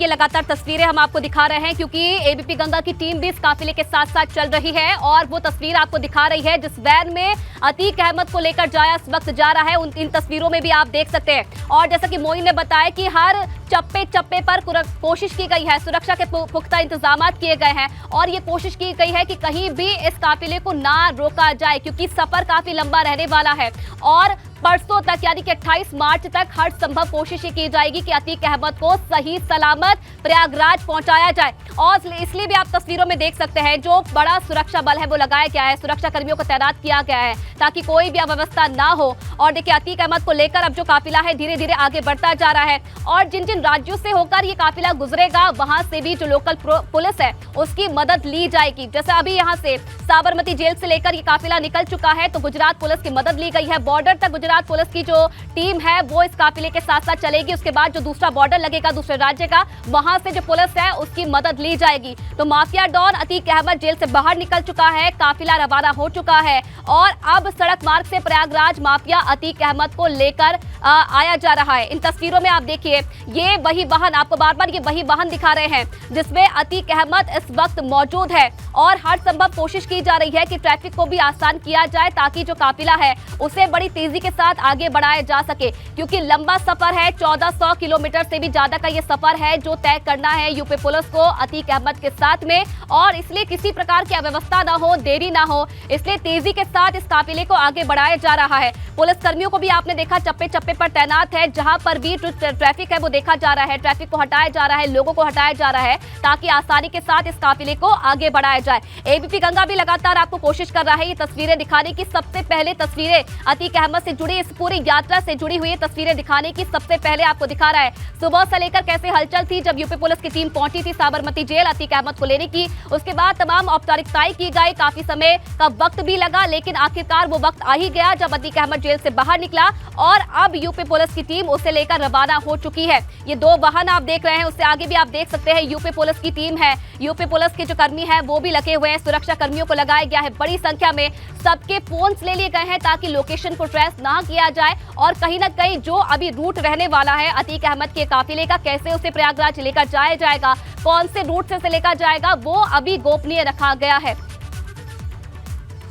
देखिए लगातार तस्वीरें हम आपको दिखा रहे हैं क्योंकि एबीपी गंगा की टीम भी इस काफिले के साथ साथ चल रही है और वो तस्वीर आपको दिखा रही है जिस वैन में अतीक अहमद को लेकर जाया इस वक्त जा रहा है। इन तस्वीरों में भी आप देख सकते हैं और जैसा कि मोइन ने बताया कि हर चप्पे चप्पे पर कोशिश की गई है, सुरक्षा के पुख्ता इंतजाम किए गए हैं और ये कोशिश की गई है कि कहीं भी इस काफिले को ना रोका जाए क्योंकि सफर काफी लंबा रहने वाला है और परसों तक यानी कि 28 मार्च तक हर संभव कोशिश की जाएगी कि अतीक अहमद को सही सलामत प्रयागराज पहुंचाया जाए। और इसलिए भी आप तस्वीरों में देख सकते हैं जो बड़ा सुरक्षा बल है वो लगाया गया है, सुरक्षा कर्मियों को तैनात किया गया है ताकि कोई भी अव्यवस्था ना हो। और देखिए अतीक अहमद को लेकर अब जो काफिला है धीरे धीरे आगे बढ़ता जा रहा है और जिन जिन राज्यों से होकर ये काफिला गुजरेगा वहां से भी जो लोकल पुलिस है उसकी मदद ली जाएगी। जैसे अभी यहाँ से साबरमती जेल से लेकर ये काफिला निकल चुका है तो गुजरात पुलिस की मदद ली गई है। बॉर्डर तक गुजरात पुलिस की जो टीम है वो इस काफिले के साथ साथ चलेगी। उसके बाद जो दूसरा बॉर्डर लगेगा दूसरे राज्य का वहां से जो पुलिस है उसकी मदद ली जाएगी। तो mafia don Atiq Ahmed jail से बाहर निकल चुका है, काफिला रवाना हो चुका है और अब सड़क मार्ग से प्रयागराज माफिया अतीक अहमद को लेकर आया जा रहा है। इन तस्वीरों में आप देखिए ये वही वाहन, आपको बार बार ये वही वाहन दिखा रहे हैं जिसमें अतीक अहमद इस वक्त मौजूद है और हर संभव कोशिश की जा रही है कि ट्रैफिक को भी आसान किया जाए ताकि जो काफिला है उसे बड़ी तेजी के साथ आगे बढ़ाया जा सके क्योंकि लंबा सफर है, 1400 किलोमीटर से भी ज्यादा का ये सफर है जो तय करना है यूपी पुलिस को अतीक अहमद के साथ में और इसलिए किसी प्रकार की अव्यवस्था ना हो, देरी ना हो, इसलिए तेजी के साथ इस काफिले को आगे बढ़ाया जा रहा है। पुलिस कर्मियों को भी आपने देखा चप्पे चप्पे पर तैनात है, जहां पर भी जो ट्रैफिक है वो देखा जा रहा है, ट्रैफिक को हटाया जा रहा है, लोगों को हटाया जा रहा है ताकि आसानी के साथ इस काफिले को आगे बढ़ाया जाए। एबीपी गंगा भी लगातार आपको कोशिश कर रहा है ये तस्वीरें दिखाने की, सबसे पहले तस्वीरें अतीक अहमद से जुड़ी इस पूरी यात्रा से जुड़ी हुई तस्वीरें दिखाने की सबसे पहले आपको दिखा रहा है सुबह से लेकर कैसे हलचल थी जब यूपी पुलिस की टीम पहुंची थी साबरमती जेल अतीक अहमद को लेने की। उसके बाद तमाम औपचारिकताएं की गई, काफी समय का वक्त भी लगा लेकिन आखिरकार वो वक्त आ ही गया जब अतीक अहमद जेल से बाहर निकला और अब यूपी पुलिस की टीम उसे लेकर रवाना हो चुकी है। ये दो वाहन आप देख रहे हैं, उससे आगे भी आप देख सकते हैं यूपी पुलिस की टीम है, यूपी पुलिस के जो कर्मी है वो भी लगे हुए हैं, सुरक्षा कर्मियों को लगाया गया है, बड़ी संख्या में सबके फोन्स ले लिए गए हैं ताकि लोकेशन को ट्रेस ना किया जाए और कहीं ना कहीं जो अभी रूट रहने वाला है अतीक अहमद के काफिले का, कैसे उसे प्रयागराज लेकर जाया जाएगा, कौन से रूट से लेकर जाएगा वो अभी गोपनीय रखा गया है।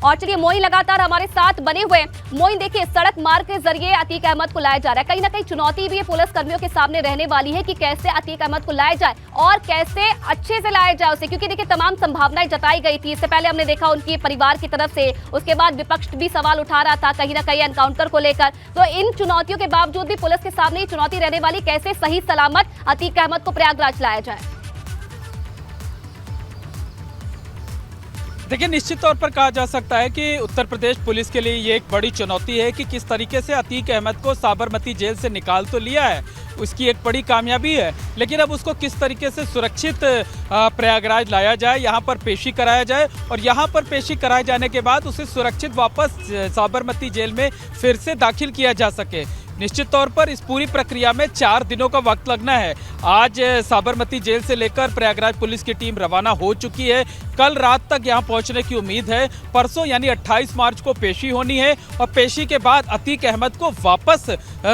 और चलिए मोइन लगातार हमारे साथ बने हुए। मोइन देखिए सड़क मार्ग के जरिए अतीक अहमद को लाया जा रहा है, कहीं ना कहीं चुनौती भी पुलिस कर्मियों के सामने रहने वाली है कि कैसे अतीक अहमद को लाया जाए और कैसे अच्छे से लाया जाए उसे, क्योंकि देखिए तमाम संभावनाएं जताई गई थी। इससे पहले हमने देखा उनके परिवार की तरफ से, उसके बाद विपक्ष भी सवाल उठा रहा था कहीं ना कहीं एनकाउंटर को लेकर। तो इन चुनौतियों के बावजूद भी पुलिस के सामने ये चुनौती रहने वाली कैसे सही सलामत अतीक अहमद को प्रयागराज लाया जाए। देखिए निश्चित तौर पर कहा जा सकता है कि उत्तर प्रदेश पुलिस के लिए ये एक बड़ी चुनौती है कि किस तरीके से अतीक अहमद को साबरमती जेल से निकाल तो लिया है, उसकी एक बड़ी कामयाबी है, लेकिन अब उसको किस तरीके से सुरक्षित प्रयागराज लाया जाए, यहाँ पर पेशी कराया जाए और यहाँ पर पेशी कराए जाने के बाद उसे सुरक्षित वापस साबरमती जेल में फिर से दाखिल किया जा सके। निश्चित तौर पर इस पूरी प्रक्रिया में 4 दिनों का वक्त लगना है। आज साबरमती जेल से लेकर प्रयागराज पुलिस की टीम रवाना हो चुकी है, कल रात तक यहां पहुंचने की उम्मीद है। परसों यानी 28 मार्च को पेशी होनी है और पेशी के बाद अतीक अहमद को वापस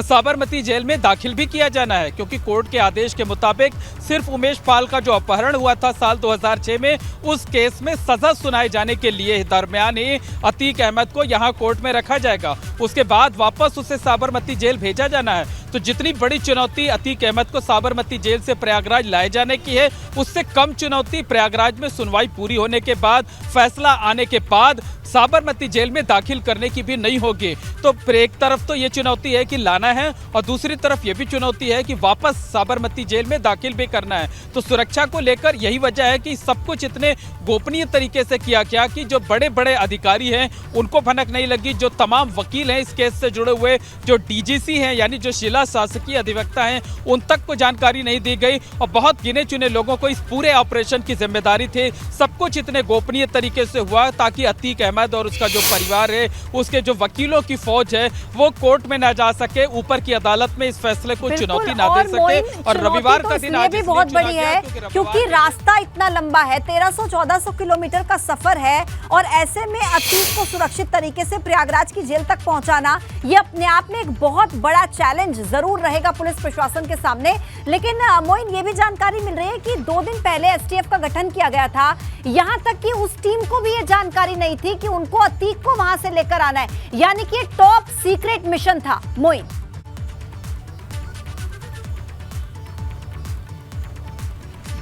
साबरमती जेल में दाखिल भी किया जाना है क्योंकि कोर्ट के आदेश के मुताबिक सिर्फ उमेश पाल का जो अपहरण हुआ था साल 2006 में, उस केस में सजा सुनाए जाने के लिए दरमियान ही अतीक अहमद को यहाँ कोर्ट में रखा जाएगा, उसके बाद वापस उसे साबरमती जेल भेजा जाना है। तो जितनी बड़ी चुनौती अतीक अहमद को साबरमती जेल से प्रयागराज लाए जाने की है, उससे कम चुनौती प्रयागराज में सुनवाई पूरी होने के बाद, फैसला आने के बाद साबरमती जेल में दाखिल करने की भी नहीं होगी। तो एक तरफ तो ये चुनौती है कि लाना है और दूसरी तरफ ये भी चुनौती है कि वापस साबरमती जेल में दाखिल भी करना है। तो सुरक्षा को लेकर यही वजह है कि सब कुछ इतने गोपनीय तरीके से किया गया कि जो बड़े बड़े अधिकारी हैं उनको भनक नहीं लगी, जो तमाम वकील हैं इस केस से जुड़े हुए, जो डीजीसी हैं यानी जो जिला शासकीय अधिवक्ता हैं, उन तक को जानकारी नहीं दी गई और बहुत गिने चुने लोगों को इस पूरे ऑपरेशन की जिम्मेदारी थी। सब कुछ इतने गोपनीय तरीके से हुआ ताकि अतीक अहमद और उसका जो परिवार है, उसके जो वकीलों की फौज है, वो कोर्ट में ना जा सके, ऊपर की अदालत में इस फैसले को चुनौती ना दे सके। और रविवार का दिन आज भी बहुत बड़ी है क्योंकि रास्ता इतना लंबा है, 1300-1400 किलोमीटर का सफर है और ऐसे में अतीक को सुरक्षित तरीके से प्रयागराज की जेल तक पहुंचाना ये अपने आप में एक बहुत बहुत बड़ा चैलेंज जरूर रहेगा पुलिस प्रशासन के सामने। लेकिन मोइन, ये भी जानकारी मिल रही है कि 2 दिन पहले एसटीएफ का गठन किया गया था, यहां तक कि उस टीम को भी ये जानकारी नहीं थी कि उनको अतीक को वहां से लेकर आना है, यानी कि टॉप सीक्रेट मिशन था। मोइन,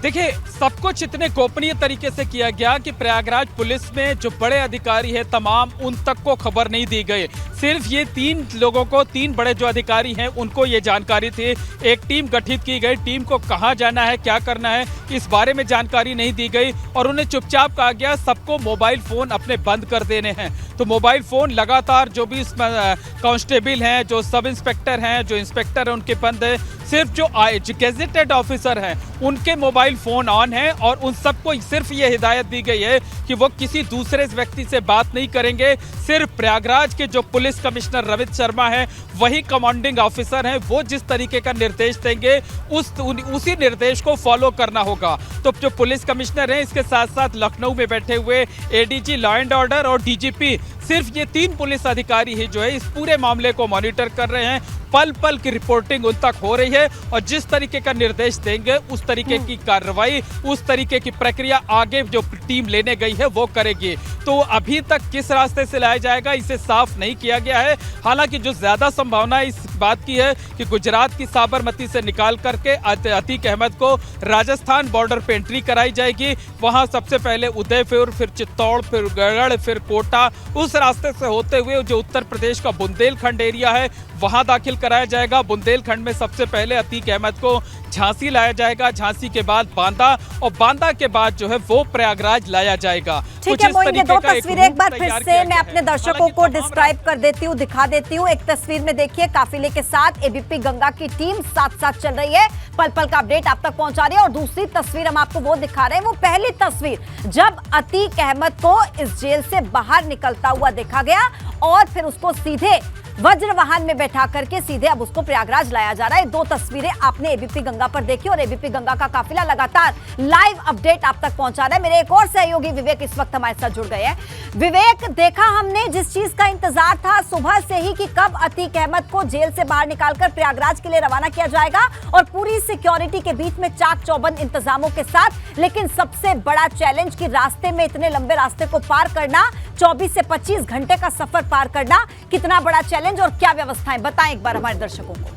देखिए, सब कुछ इतने गोपनीय तरीके से किया गया कि प्रयागराज पुलिस में जो बड़े अधिकारी हैं तमाम, उन तक को खबर नहीं दी गई। सिर्फ ये 3 लोगों को, 3 बड़े जो अधिकारी हैं उनको ये जानकारी थी। एक टीम गठित की गई, टीम को कहाँ जाना है, क्या करना है, इस बारे में जानकारी नहीं दी गई और उन्हें चुपचाप कहा गया सबको मोबाइल फोन अपने बंद कर देने हैं। तो मोबाइल फोन लगातार जो भी कांस्टेबल हैं, जो सब इंस्पेक्टर हैं, जो इंस्पेक्टर हैं, उनके बंद है। सिर्फ जो गेजेटेड ऑफिसर हैं उनके मोबाइल फोन ऑन है और उन सबको सिर्फ ये हिदायत दी गई है कि वो किसी दूसरे व्यक्ति से बात नहीं करेंगे। सिर्फ प्रयागराज के जो पुलिस कमिश्नर रवित शर्मा है, वही कमांडिंग ऑफिसर हैं, वो जिस तरीके का निर्देश देंगे उसी निर्देश को फॉलो करना होगा। तो जो पुलिस कमिश्नर हैं, इसके साथ साथ लखनऊ में बैठे हुए एडीजी लॉ एंड ऑर्डर और डीजीपी, सिर्फ ये 3 पुलिस अधिकारी ही जो है इस पूरे मामले को मॉनिटर कर रहे हैं। पल पल की रिपोर्टिंग उन तक हो रही है और जिस तरीके का निर्देश देंगे उस तरीके की कार्रवाई, उस तरीके की प्रक्रिया आगे जो टीम लेने गई है वो करेगी। तो अभी तक किस रास्ते से लाया जाएगा इसे साफ नहीं किया गया है। हालांकि जो ज्यादा संभावना इस बात की है कि गुजरात की साबरमती से निकाल करके अतीक अहमद को राजस्थान बॉर्डर पे एंट्री कराई जाएगी। वहां सबसे पहले उदयपुर, फिर चित्तौड़, फिर गढ़, फिर कोटा, उस रास्ते से होते हुए जो उत्तर प्रदेश का बुंदेलखंड एरिया है वहां दाखिल कराया जाएगा। बुंदेलखंड में सबसे पहले अतीक अहमद को झांसी लाया जाएगा, झांसी के बाद बांदा और बांदा के बाद जो है वो प्रयागराज लाया जाएगा। ठीक है मोइन, ये 2 तस्वीरें एक बार फिर से मैं अपने दर्शकों को डिस्क्राइब कर देती हूँ, दिखा देती हूँ। एक तस्वीर में देखिए काफिले के साथ एबीपी गंगा की टीम साथ साथ चल रही है, पल पल का अपडेट आप तक पहुंचा रही है। और दूसरी तस्वीर हम आपको वो दिखा रहे हैं, वो पहली तस्वीर जब अतीक अहमद को इस जेल से बाहर निकलता हुआ देखा गया और फिर उसको सीधे वज्र वाहन में बैठा करके सीधे अब उसको प्रयागराज लाया जा रहा है। 2 तस्वीरें आपने एबीपी गंगा पर देखी और एबीपी गंगा का काफिला लगातार लाइव अपडेट आप तक पहुंचा रहा है। मेरे एक और सहयोगी विवेक इस वक्त हमारे साथ जुड़ गए हैं। विवेक, देखा हमने जिस चीज का इंतजार था सुबह से ही कि कब अतीक अहमद को जेल से बाहर निकालकर प्रयागराज के लिए रवाना किया जाएगा और पूरी सिक्योरिटी के बीच में चाक चौबंद इंतजामों के साथ। लेकिन सबसे बड़ा चैलेंज कि रास्ते में इतने लंबे रास्ते को पार करना, 24 से 25 घंटे का सफर पार करना, कितना बड़ा चैलेंज और क्या व्यवस्थाएं, बताएं एक बार हमारे दर्शकों को।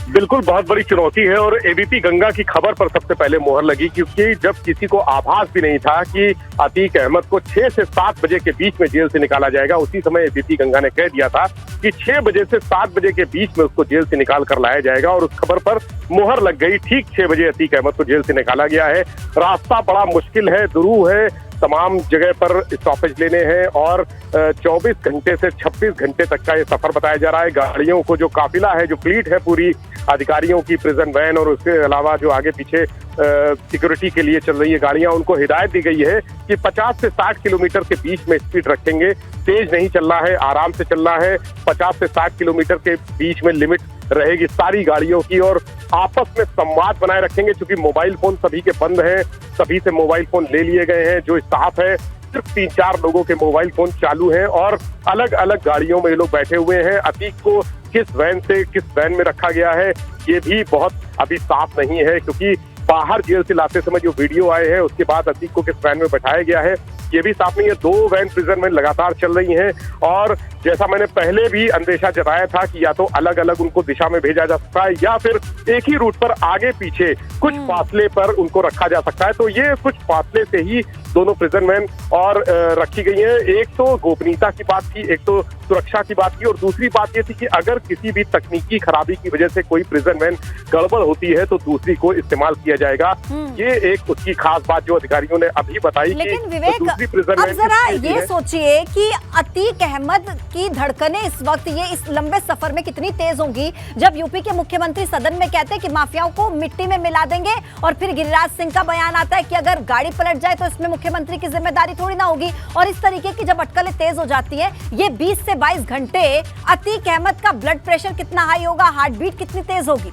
बिल्कुल बहुत बड़ी चुनौती है और एबीपी गंगा की खबर पर सबसे पहले मोहर लगी, क्योंकि जब किसी को आभास भी नहीं था कि अतीक अहमद को 6 से 7 बजे के बीच में जेल से निकाला जाएगा, उसी समय एबीपी गंगा ने कह दिया था कि 6 बजे से 7 बजे के बीच में उसको जेल से निकाल कर लाया जाएगा और उस खबर पर मोहर लग गई। ठीक 6 बजे अतीक अहमद को जेल से निकाला गया है। रास्ता बड़ा मुश्किल है, दुरूह है, तमाम जगह पर स्टॉपेज लेने हैं और 24 घंटे से 26 घंटे तक का ये सफर बताया जा रहा है। गाड़ियों को जो काफिला है, जो फ्लीट है पूरी अधिकारियों की, प्रिजन वैन और उसके अलावा जो आगे पीछे सिक्योरिटी के लिए चल रही है गाड़ियां, उनको हिदायत दी गई है कि 50 से 60 किलोमीटर के बीच में स्पीड रखेंगे। तेज नहीं चलना है, आराम से चलना है। 50 से 60 किलोमीटर के बीच में लिमिट रहेगी सारी गाड़ियों की और आपस में संवाद बनाए रखेंगे। क्योंकि मोबाइल फोन सभी के बंद हैं, सभी से मोबाइल फोन ले लिए गए हैं। जो स्टाफ है सिर्फ 3-4 लोगों के मोबाइल फोन चालू हैं और अलग अलग गाड़ियों में ये लोग बैठे हुए हैं। अतीक को किस वैन से किस वैन में रखा गया है ये भी बहुत अभी साफ नहीं है, क्योंकि बाहर जेल से लाते समय जो वीडियो आए हैं उसके बाद अतीक को किस वैन में बैठाया गया है ये भी साफ नहीं है। 2 वैन प्रिजन में लगातार चल रही हैं और जैसा मैंने पहले भी अंदेशा जताया था कि या तो अलग अलग उनको दिशा में भेजा जा सकता है या फिर एक ही रूट पर आगे पीछे कुछ फासले पर उनको रखा जा सकता है। तो ये कुछ फासले से ही दोनों प्रिजन वैन और रखी गई है। एक तो गोपनीयता की बात थी, एक तो सुरक्षा की बात की और दूसरी बात ये थी कि अगर किसी भी तकनीकी खराबी की वजह से कोई प्रिजन वैन गड़बड़ होती है तो दूसरी को इस्तेमाल किया जाएगा। ये एक उसकी खास बात जो अधिकारियों ने अभी बताई। लेकिन विवेक, अब जरा ये सोचिए कि अतीक अहमद की धड़कनें इस वक्त ये इस लंबे सफर में कितनी तेज होंगी जब यूपी के मुख्यमंत्री सदन में कहते हैं कि माफियाओं को मिट्टी में मिला देंगे और फिर गिरिराज सिंह का बयान आता है कि अगर गाड़ी पलट जाए तो इसमें मुख्यमंत्री की जिम्मेदारी थोड़ी ना होगी। और इस तरीके की जब अटकलें तेज हो जाती है, ये 20 से 22 घंटे अतीक अहमद का ब्लड प्रेशर कितना हाई होगा, हार्ट बीट कितनी तेज होगी?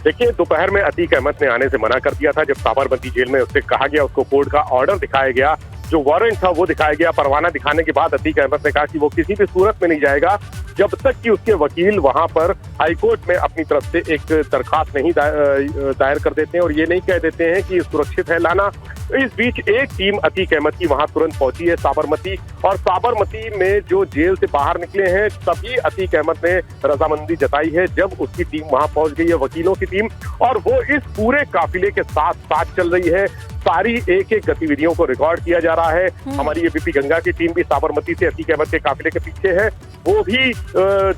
देखिए, दोपहर में अतीक अहमद ने आने से मना कर दिया था। जब साबरमती जेल में उससे कहा गया, उसको कोर्ट का ऑर्डर दिखाया गया जो वारंट था वो दिखाया गया। परवाना दिखाने के बाद अतीक अहमद ने कहा कि वो किसी भी सूरत में नहीं जाएगा जब तक कि उसके वकील वहां पर हाईकोर्ट में अपनी तरफ से एक दरखास्त नहीं दायर कर देते हैं और ये नहीं कह देते हैं कि सुरक्षित है लाना। इस बीच एक टीम अतीक अहमद की वहां तुरंत पहुंची है साबरमती, और साबरमती में जो जेल से बाहर निकले हैं तभी अतीक अहमद ने रजामंदी जताई है जब उसकी टीम वहां पहुंच गई है, वकीलों की टीम, और वो इस पूरे काफिले के साथ साथ चल रही है। सारी एक एक गतिविधियों को रिकॉर्ड किया जा रहा है। हमारी एबीपी गंगा की टीम भी साबरमती से अतीक अहमद के काफिले के पीछे है। वो भी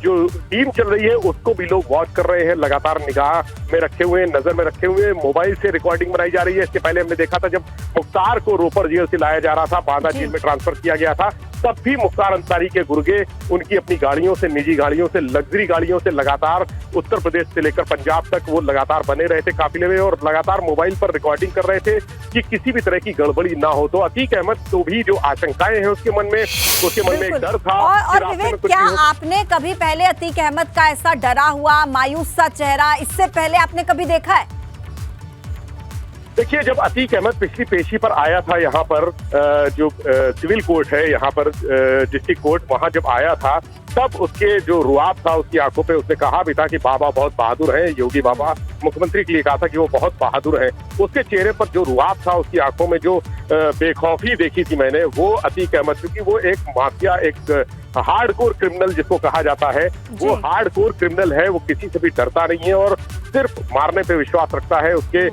जो टीम चल रही है उसको भी लोग वॉच कर रहे हैं, लगातार निगाह में रखे हुए, नजर में रखे हुए। मोबाइल से रिकॉर्डिंग बनाई जा रही है। इसके पहले हमने देखा था जब मुख्तार को रोपर जेल से लाया जा रहा था, बांदा जेल में ट्रांसफर किया गया था, तब भी मुख्तार अंसारी के गुर्गे उनकी अपनी गाड़ियों से, निजी गाड़ियों से, लग्जरी गाड़ियों से लगातार उत्तर प्रदेश से लेकर पंजाब तक वो लगातार बने रहे थे काफिले में और लगातार मोबाइल पर रिकॉर्डिंग कर रहे थे कि किसी भी तरह की गड़बड़ी ना हो। तो अतीक अहमद तो भी जो आशंकाएं हैं उसके मन में एक डर था। और विवेक, क्या आपने कभी पहले अतीक अहमद का ऐसा डरा हुआ, मायूस सा चेहरा इससे पहले आपने कभी देखा है? देखिए, जब अतीक अहमद पिछली पेशी पर आया था यहाँ पर जो सिविल कोर्ट है, यहाँ पर डिस्ट्रिक्ट कोर्ट, वहां जब आया था तब उसके जो रुआब था उसकी आंखों पे, उसने कहा भी था कि बाबा बहुत बहादुर हैं, योगी बाबा मुख्यमंत्री के लिए कहा था कि वो बहुत बहादुर हैं। उसके चेहरे पर जो रुआब था, उसकी आंखों में जो बेखौफी देखी थी मैंने, वो अतीक अहमद, क्योंकि वो एक माफिया, एक हार्डकोर क्रिमिनल जिसको कहा जाता है, वो हार्डकोर क्रिमिनल है। वो किसी से भी डरता नहीं है और सिर्फ मारने पे विश्वास रखता है। उसके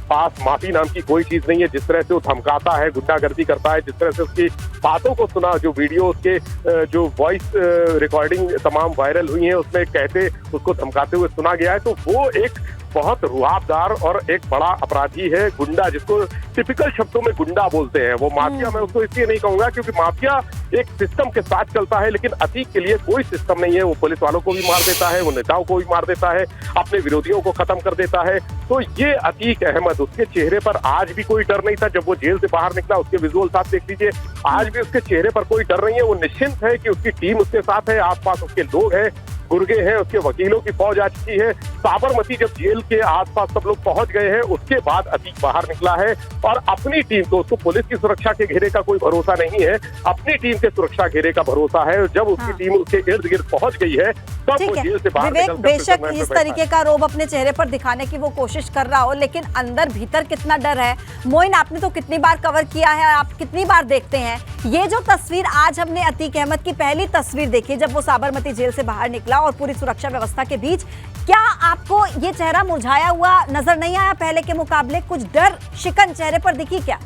पास माफी नाम की कोई चीज नहीं है। जिस तरह से वो धमकाता है, गुंडागर्दी करता है, जिस तरह से उसकी बातों को सुना, जो वीडियो उसके जो वॉइस रिकॉर्डिंग तमाम वायरल हुई है उसमें कहते, उसको धमकाते हुए सुना गया है, तो वो एक बहुत रुआबदार और एक बड़ा अपराधी है, गुंडा, जिसको टिपिकल शब्दों में गुंडा बोलते हैं। वो माफिया मैं उसको इसलिए नहीं कहूंगा क्योंकि माफिया एक सिस्टम के साथ चलता है, लेकिन अतीक के लिए कोई सिस्टम नहीं है। वो पुलिस वालों को भी मार देता है, वो नेताओं को भी मार देता है, अपने विरोधियों को खत्म कर देता है। तो ये अतीक अहमद, उसके चेहरे पर आज भी कोई डर नहीं था। जब वो जेल से बाहर निकला, उसके विजुअल्स आप देख लीजिए, आज भी उसके चेहरे पर कोई डर नहीं है। वो निश्चिंत है कि उसकी टीम उसके साथ है, आसपास उसके लोग हैं, गुर्गे हैं, उसके वकीलों की फौज आ चुकी है। साबरमती जब जेल के आसपास सब लोग पहुंच गए हैं, उसके बाद अतीक बाहर निकला है और अपनी टीम को, उसको पुलिस की सुरक्षा के घेरे का कोई भरोसा नहीं है, अपनी टीम के सुरक्षा घेरे का भरोसा है। जब उसकी टीम उसके इर्द गिर्द पहुंच गई है तब वो जेल से बाहर निकल कर बेशक इस तरीके का रोब अपने चेहरे पर दिखाने की वो कोशिश कर रहा हो, लेकिन अंदर भीतर कितना डर है। मोइन, आपने तो कितनी बार कवर किया है, आप कितनी बार देखते हैं ये जो तस्वीर? आज हमने अतीक अहमद की पहली तस्वीर देखी जब वो साबरमती जेल से बाहर निकला और पूरी सुरक्षा व्यवस्था के बीच। क्या आपको ये चेहरा मुरझाया हुआ नजर नहीं आया पहले के मुकाबले? कुछ डर शिकन चेहरे पर दिखी क्या?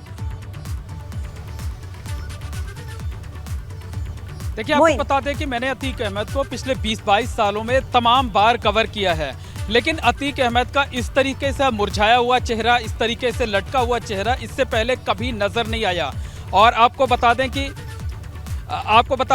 देखिए, आपको बता दें कि मैंने अतीक अहमद को पिछले 20-22 सालों में तमाम बार कवर किया है, लेकिन अतीक अहमद का इस तरीके से मुरझाया हुआ चेहरा, इस तरीके से लटका हुआ चेहरा इससे पहले कभी नजर नहीं आया। और आपको बता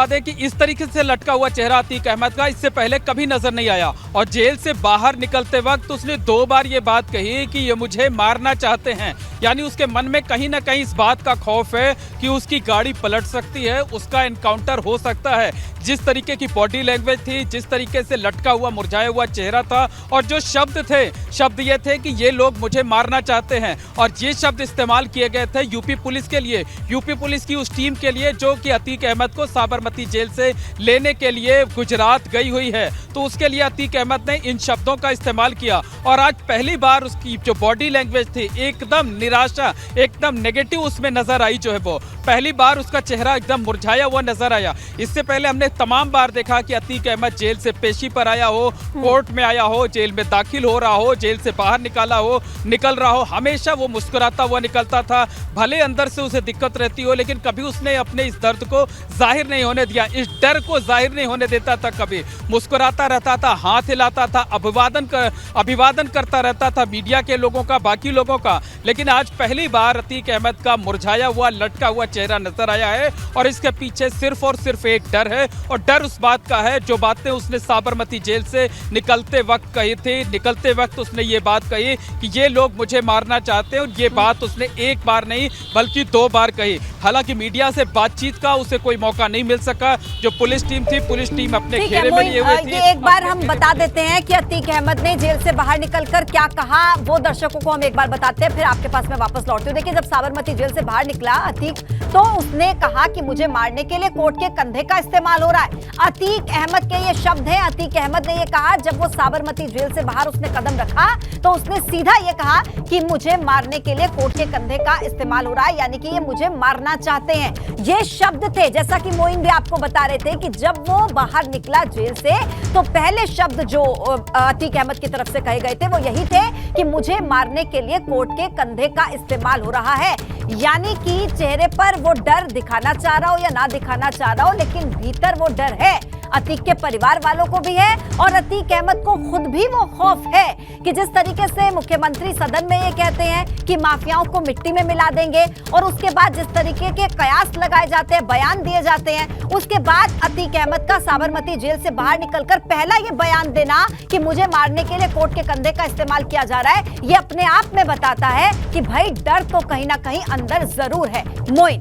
दें कि इस तरीके से लटका हुआ चेहरा अतीक अहमद का इससे पहले कभी नजर नहीं आया। और जेल से बाहर निकलते वक्त उसने 2 बार ये बात कही कि ये मुझे मारना चाहते हैं, यानी उसके मन में कहीं ना कहीं इस बात का खौफ है कि उसकी गाड़ी पलट सकती है, उसका एनकाउंटर हो सकता है। जिस तरीके की बॉडी लैंग्वेज थी, जिस तरीके से लटका हुआ मुरझाया हुआ चेहरा था, और जो शब्द ये थे कि ये लोग मुझे मारना चाहते हैं, और ये शब्द इस्तेमाल किए गए थे यूपी पुलिस के लिए, यूपी पुलिस की उस टीम के लिए जो कि अतीक अहमद को साबरमती जेल से लेने के लिए गुजरात गई हुई है। तो उसके लिए अतीक अहमद ने इन शब्दों का इस्तेमाल किया। और आज पहली बार उसकी जो बॉडी लैंग्वेज थी, एकदम निराशा, एकदम नेगेटिव उसमें नजर आई। जो है वो पहली बार उसका चेहरा एकदम मुरझाया हुआ नजर आया। इससे पहले हमने तमाम बार देखा कि अतीक अहमद जेल से पेशी पर आया हो, कोर्ट में आया हो, जेल में दाखिल हो रहा हो, जेल से बाहर निकल रहा हो, हमेशा वो मुस्कुराता हुआ निकलता था। भले अंदर से उसे दिक्कत रहती हो, लेकिन कभी उसने अपने इस दर्द को जाहिर नहीं होने दिया, इस डर को जाहिर नहीं होने देता था। कभी मुस्कुराता रहता था, हाथ हिलाता था, अभिवादन करता रहता था मीडिया के लोगों का, बाकी लोगों का। लेकिन आज पहली बार अतीक अहमद का मुरझाया हुआ, लटका हुआ चेहरा नजर आया है। और इसके पीछे सिर्फ और सिर्फ एक डर है, और डर उस बात का है जो बातें उसने साबरमती जेल से निकलते वक्त कही थी। निकलते वक्त उसने ये बात कही कि ये लोग मुझे मारना चाहते हैं, और ये बात उसने एक बार नहीं बल्कि 2 बार कही। हालांकि मीडिया से बातचीत का उसे कोई मौका नहीं मिल सका। जो पुलिस टीम थी, पुलिस टीम अपने ठीक है घेरे में लिए हुए थी। ये एक बार हम बता देते हैं कि अतीक अहमद ने जेल से बाहर निकलकर क्या कहा, वो दर्शकों को हम एक बार बताते हैं, फिर आपके पास मैं वापस लौटती हूँ। देखिए, जब साबरमती जेल से बाहर निकला अतीक, तो उसने कहा कि मुझे मारने के लिए कोर्ट के कंधे का इस्तेमाल हो रहा है। अतीक अहमद के ये शब्द हैं। अतीक अहमद ने ये कहा, जब वो साबरमती जेल से बाहर उसने कदम रखा तो उसने सीधा ये कहा कि मुझे मारने के लिए कोर्ट के कंधे का इस्तेमाल हो रहा है, यानी कि ये मुझे मारना चाहते हैं। ये शब्द थे, जैसा कि मोइन भी आपको बता रहे थे कि जब वो बाहर निकला जेल से तो पहले शब्द जो अतीक अहमद की तरफ से कहे गए थे वो यही थे कि मुझे मारने के लिए कोर्ट के कंधे का इस्तेमाल हो रहा है। यानी कि चेहरे पर वो डर दिखाना चाह रहा हो या ना दिखाना चाह रहा हो, लेकिन भीतर वो डर है। अतीक के परिवार वालों को भी है और अतीक अहमद को खुद भी वो खौफ है कि जिस तरीके से मुख्यमंत्री सदन में ये कहते हैं कि माफियाओं को मिट्टी में मिला देंगे, और उसके बाद जिस तरीके के कयास लगाए जाते हैं, बयान दिए जाते हैं, उसके बाद अतीक अहमद का साबरमती जेल से बाहर निकलकर पहला ये बयान देना कि मुझे मारने के लिए कोर्ट के कंधे का इस्तेमाल किया जा रहा है, ये अपने आप में बताता है कि भाई डर तो कहीं ना कहीं अंदर जरूर है। मोइन,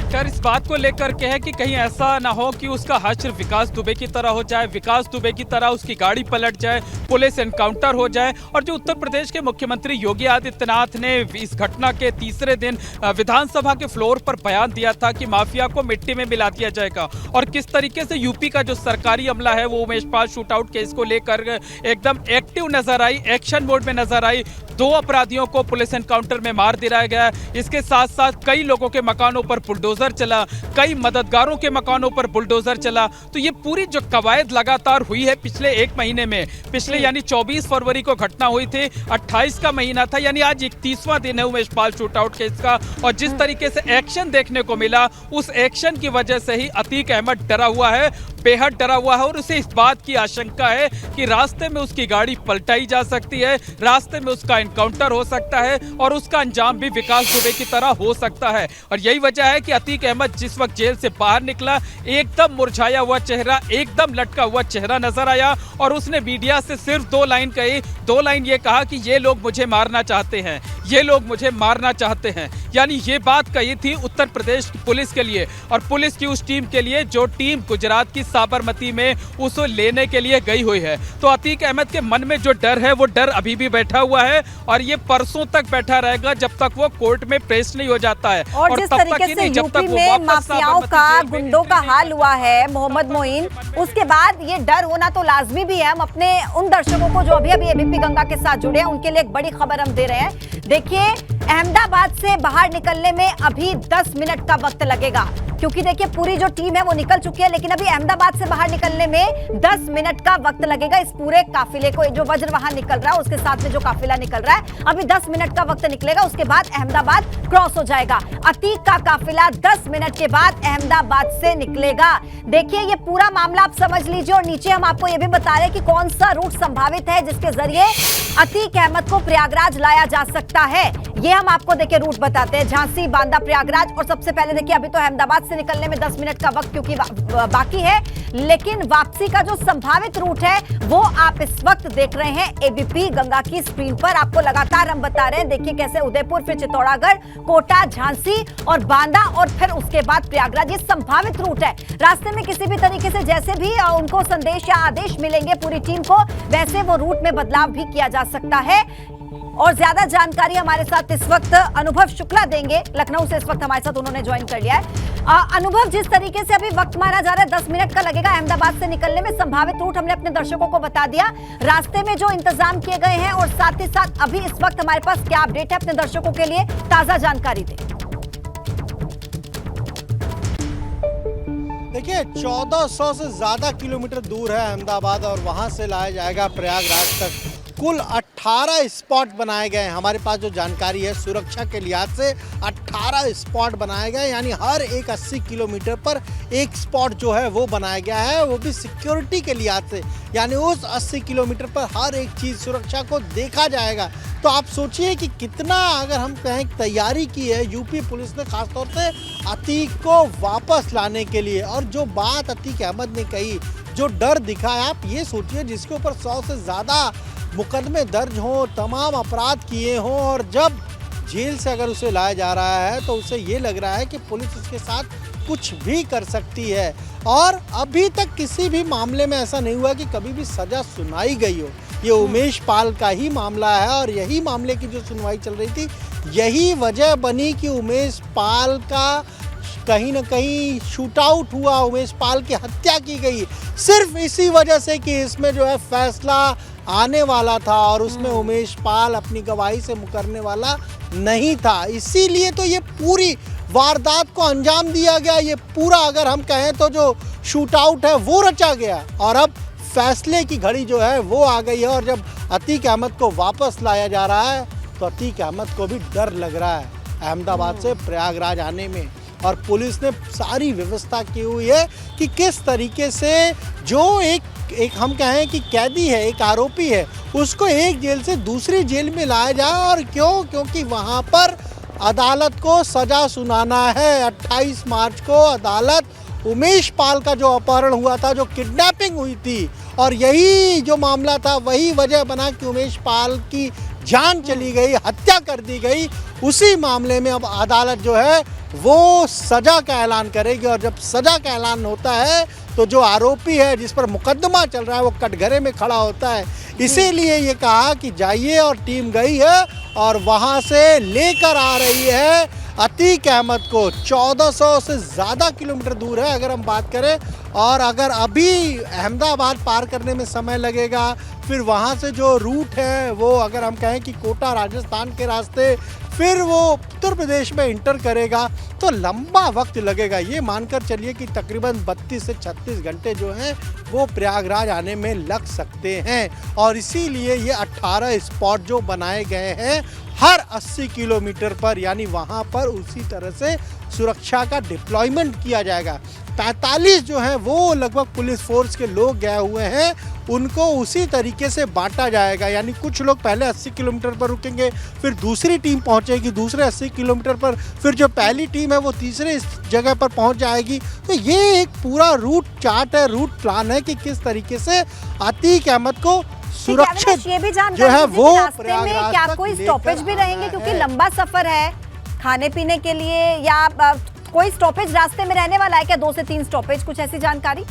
डर इस बात को लेकर के है कि कहीं ऐसा ना हो कि उसका हश्र विकास दुबे की तरह हो जाए, विकास दुबे की तरह उसकी गाड़ी पलट जाए, पुलिस एनकाउंटर हो जाए। और जो उत्तर प्रदेश के मुख्यमंत्री योगी आदित्यनाथ ने इस घटना के तीसरे दिन विधानसभा के फ्लोर पर बयान दिया था कि माफिया को मिट्टी में मिला दिया जाएगा, और किस तरीके से यूपी का जो सरकारी अमला है वो उमेश पाल शूटआउट केस को लेकर एकदम एक्टिव नजर आई, एक्शन मोड में नजर आई। 2 अपराधियों को पुलिस एनकाउंटर में मार दिया गया। इसके साथ साथ कई लोगों के मकानों पर बुलडोजर चला, कई मददगारों के मकानों पर बुलडोजर चला। तो ये पूरी जो कवायद लगातार हुई है पिछले 1 महीने में, पिछले यानी 24 फरवरी को घटना हुई थी, 28 का महीना था, यानी आज 31वां दिन है उमेश पाल शूटआउट केस का। और जिस तरीके से एक्शन देखने को मिला, उस एक्शन की वजह से ही अतीक अहमद डरा हुआ है, बेहद डरा हुआ है, और उसे इस बात की आशंका है कि रास्ते में उसकी गाड़ी पलटाई जा सकती है, रास्ते में उसका एनकाउंटर हो सकता है, और उसका अंजाम भी विकास दुबे की तरह हो सकता है। और यही वजह है कि अतीक अहमद जिस वक्त जेल से बाहर निकला, एकदम मुरझाया हुआ चेहरा, एकदम लटका हुआ चेहरा नजर आया, और उसने मीडिया से सिर्फ 2 लाइन कही। 2 लाइन ये कहा कि ये लोग मुझे मारना चाहते हैं, ये लोग मुझे मारना चाहते हैं। यानी ये बात कही थी उत्तर प्रदेश पुलिस के लिए, और पुलिस की उस टीम के लिए जो टीम गुजरात की साबरमती में उसको लेने के लिए गई हुई है। तो अतीक अहमद के मन में जो डर है वो डर अभी भी बैठा हुआ है, और ये परसों तक बैठा रहेगा जब तक वो कोर्ट में पेश नहीं हो जाता है। और जिस तरीके से यूपी में माफियाओं का, गुंडों का हाल हुआ है मोहम्मद मोइन, उसके बाद ये डर होना तो लाजमी भी है। हम अपने उन दर्शकों को जो अभी अभी एबीपी गंगा के साथ जुड़े हैं उनके लिए एक बड़ी खबर हम दे रहे हैं। देखिए, अहमदाबाद से बाहर निकलने में अभी 10 मिनट का वक्त लगेगा, क्योंकि देखिए पूरी जो टीम है वो निकल चुकी है, लेकिन अभी अहमदाबाद से बाहर निकलने में 10 मिनट का वक्त लगेगा इस पूरे काफिले को। जो वज्र वाहन निकल रहा है उसके साथ में जो काफिला निकल रहा है, अभी 10 मिनट का वक्त निकलेगा, उसके बाद अहमदाबाद क्रॉस हो जाएगा। अतीक का काफिला 10 मिनट के बाद अहमदाबाद से निकलेगा। देखिए, ये पूरा मामला आप समझ लीजिए, और नीचे हम आपको ये भी बता रहे हैं कि कौन सा रूट संभावित है जिसके जरिए अतीक अहमद को प्रयागराज लाया जा सकता है। ये हम आपको देखिए रूट बताते हैं, झांसी, बांदा, प्रयागराज। और सबसे पहले देखिए, अभी तो अहमदाबाद से निकलने में 10 मिनट का वक्त क्योंकि बाकी है, लेकिन वापसी का जो संभावित रूट है वो आप इस वक्त देख रहे हैं एबीपी गंगा की स्क्रीन पर। आपको लगातार हम बता रहे हैं, देखिए कैसे उदयपुर, फिर चित्तौड़गढ़, कोटा, झांसी और बांदा, और फिर उसके बाद प्रयागराज, ये संभावित रूट है। रास्ते में किसी भी तरीके से जैसे भी उनको संदेश या आदेश मिलेंगे पूरी टीम को, वैसे वो रूट में बदलाव भी किया जा सकता है। और ज्यादा जानकारी हमारे साथ इस वक्त अनुभव शुक्ला देंगे, लखनऊ से इस वक्त हमारे साथ उन्होंने ज्वाइन कर लिया है। अनुभव, जिस तरीके से अभी वक्त माना जा रहा है 10 मिनट का लगेगा अहमदाबाद से निकलने में, संभावित रूट हमने अपने दर्शकों को बता दिया, रास्ते में जो इंतजाम किए गए हैं, और साथ ही साथ अभी इस वक्त हमारे पास क्या अपडेट है अपने दर्शकों के लिए, ताजा जानकारी दें। देखिए, 1400 से ज्यादा किलोमीटर दूर है अहमदाबाद, और वहां से लाया जाएगा प्रयागराज तक। कुल 18 स्पॉट बनाए गए हैं। हमारे पास जो जानकारी है सुरक्षा के लिहाज से 18 स्पॉट बनाए गए, यानी हर एक 80 किलोमीटर पर एक स्पॉट जो है वो बनाया गया है, वो भी सिक्योरिटी के लिहाज से, यानी उस 80 किलोमीटर पर हर एक चीज़ सुरक्षा को देखा जाएगा। तो आप सोचिए कि कितना, अगर हम कहें, तैयारी की है यूपी पुलिस ने खासतौर से अतीक को वापस लाने के लिए। और जो बात अतीक अहमद ने कही, जो डर दिखाया, आप ये सोचिए जिसके ऊपर 100 से ज़्यादा मुकदमे दर्ज हों, तमाम अपराध किए हों, और जब जेल से अगर उसे लाया जा रहा है तो उसे ये लग रहा है कि पुलिस उसके साथ कुछ भी कर सकती है। और अभी तक किसी भी मामले में ऐसा नहीं हुआ कि कभी भी सजा सुनाई गई हो। ये उमेश पाल का ही मामला है और यही मामले की जो सुनवाई चल रही थी, यही वजह बनी कि उमेश पाल का कहीं ना कहीं शूट आउट हुआ, उमेश पाल की हत्या की गई, सिर्फ इसी वजह से कि इसमें जो है फैसला आने वाला था और उसमें उमेश पाल अपनी गवाही से मुकरने वाला नहीं था। इसीलिए तो ये पूरी वारदात को अंजाम दिया गया। ये पूरा अगर हम कहें तो जो शूट आउट है वो रचा गया और अब फैसले की घड़ी जो है वो आ गई है। और जब अतीक अहमद को वापस लाया जा रहा है तो अतीक अहमद को भी डर लग रहा है अहमदाबाद से प्रयागराज आने में। और पुलिस ने सारी व्यवस्था की हुई है कि किस तरीके से जो एक हम कहें कि कैदी है, एक आरोपी है, उसको एक जेल से दूसरी जेल में लाया जाए। और क्योंकि वहाँ पर अदालत को सजा सुनाना है। 28 मार्च को अदालत उमेश पाल का जो अपहरण हुआ था, जो किडनैपिंग हुई थी, और यही जो मामला था वही वजह बना कि उमेश पाल की जान चली गई, हत्या कर दी गई। उसी मामले में अब अदालत जो है वो सजा का ऐलान करेगी। और जब सजा का ऐलान होता है तो जो आरोपी है, जिस पर मुकदमा चल रहा है, वो कटघरे में खड़ा होता है। इसीलिए ये कहा कि जाइए, और टीम गई है और वहाँ से लेकर आ रही है अतीक अहमद को। 1400 से ज़्यादा किलोमीटर दूर है अगर हम बात करें। और अगर अभी अहमदाबाद पार करने में समय लगेगा, फिर वहाँ से जो रूट है वो अगर हम कहें कि कोटा राजस्थान के रास्ते, फिर वो उत्तर प्रदेश में इंटर करेगा तो लंबा वक्त लगेगा। ये मानकर चलिए कि तकरीबन 32 से 36 घंटे जो हैं वो प्रयागराज आने में लग सकते हैं। और इसीलिए ये 18 स्पॉट जो बनाए गए हैं हर 80 किलोमीटर पर, यानी वहाँ पर उसी तरह से सुरक्षा का डिप्लॉयमेंट किया जाएगा। 45 जो हैं वो लगभग पुलिस फोर्स के लोग गए हुए हैं, उनको उसी तरीके से बांटा जाएगा। यानी कुछ लोग पहले 80 किलोमीटर पर रुकेंगे, फिर दूसरी टीम पहुंचेगी दूसरे 80 किलोमीटर पर, फिर जो पहली टीम है वो तीसरे जगह पर पहुंच जाएगी। तो ये एक पूरा रूट चार्ट है, रूट प्लान है कि किस तरीके से अतीक अहमद को सुरक्षित ये भी जो है वो प्रयागराज क्या कोई स्टॉपेज भी रहेंगे, क्योंकि लंबा सफर है खाने पीने के लिए, या कोई स्टॉपेज रास्ते में रहने वाला है क्या? 2 से 3 स्टॉपेज, कुछ ऐसी जानकारी?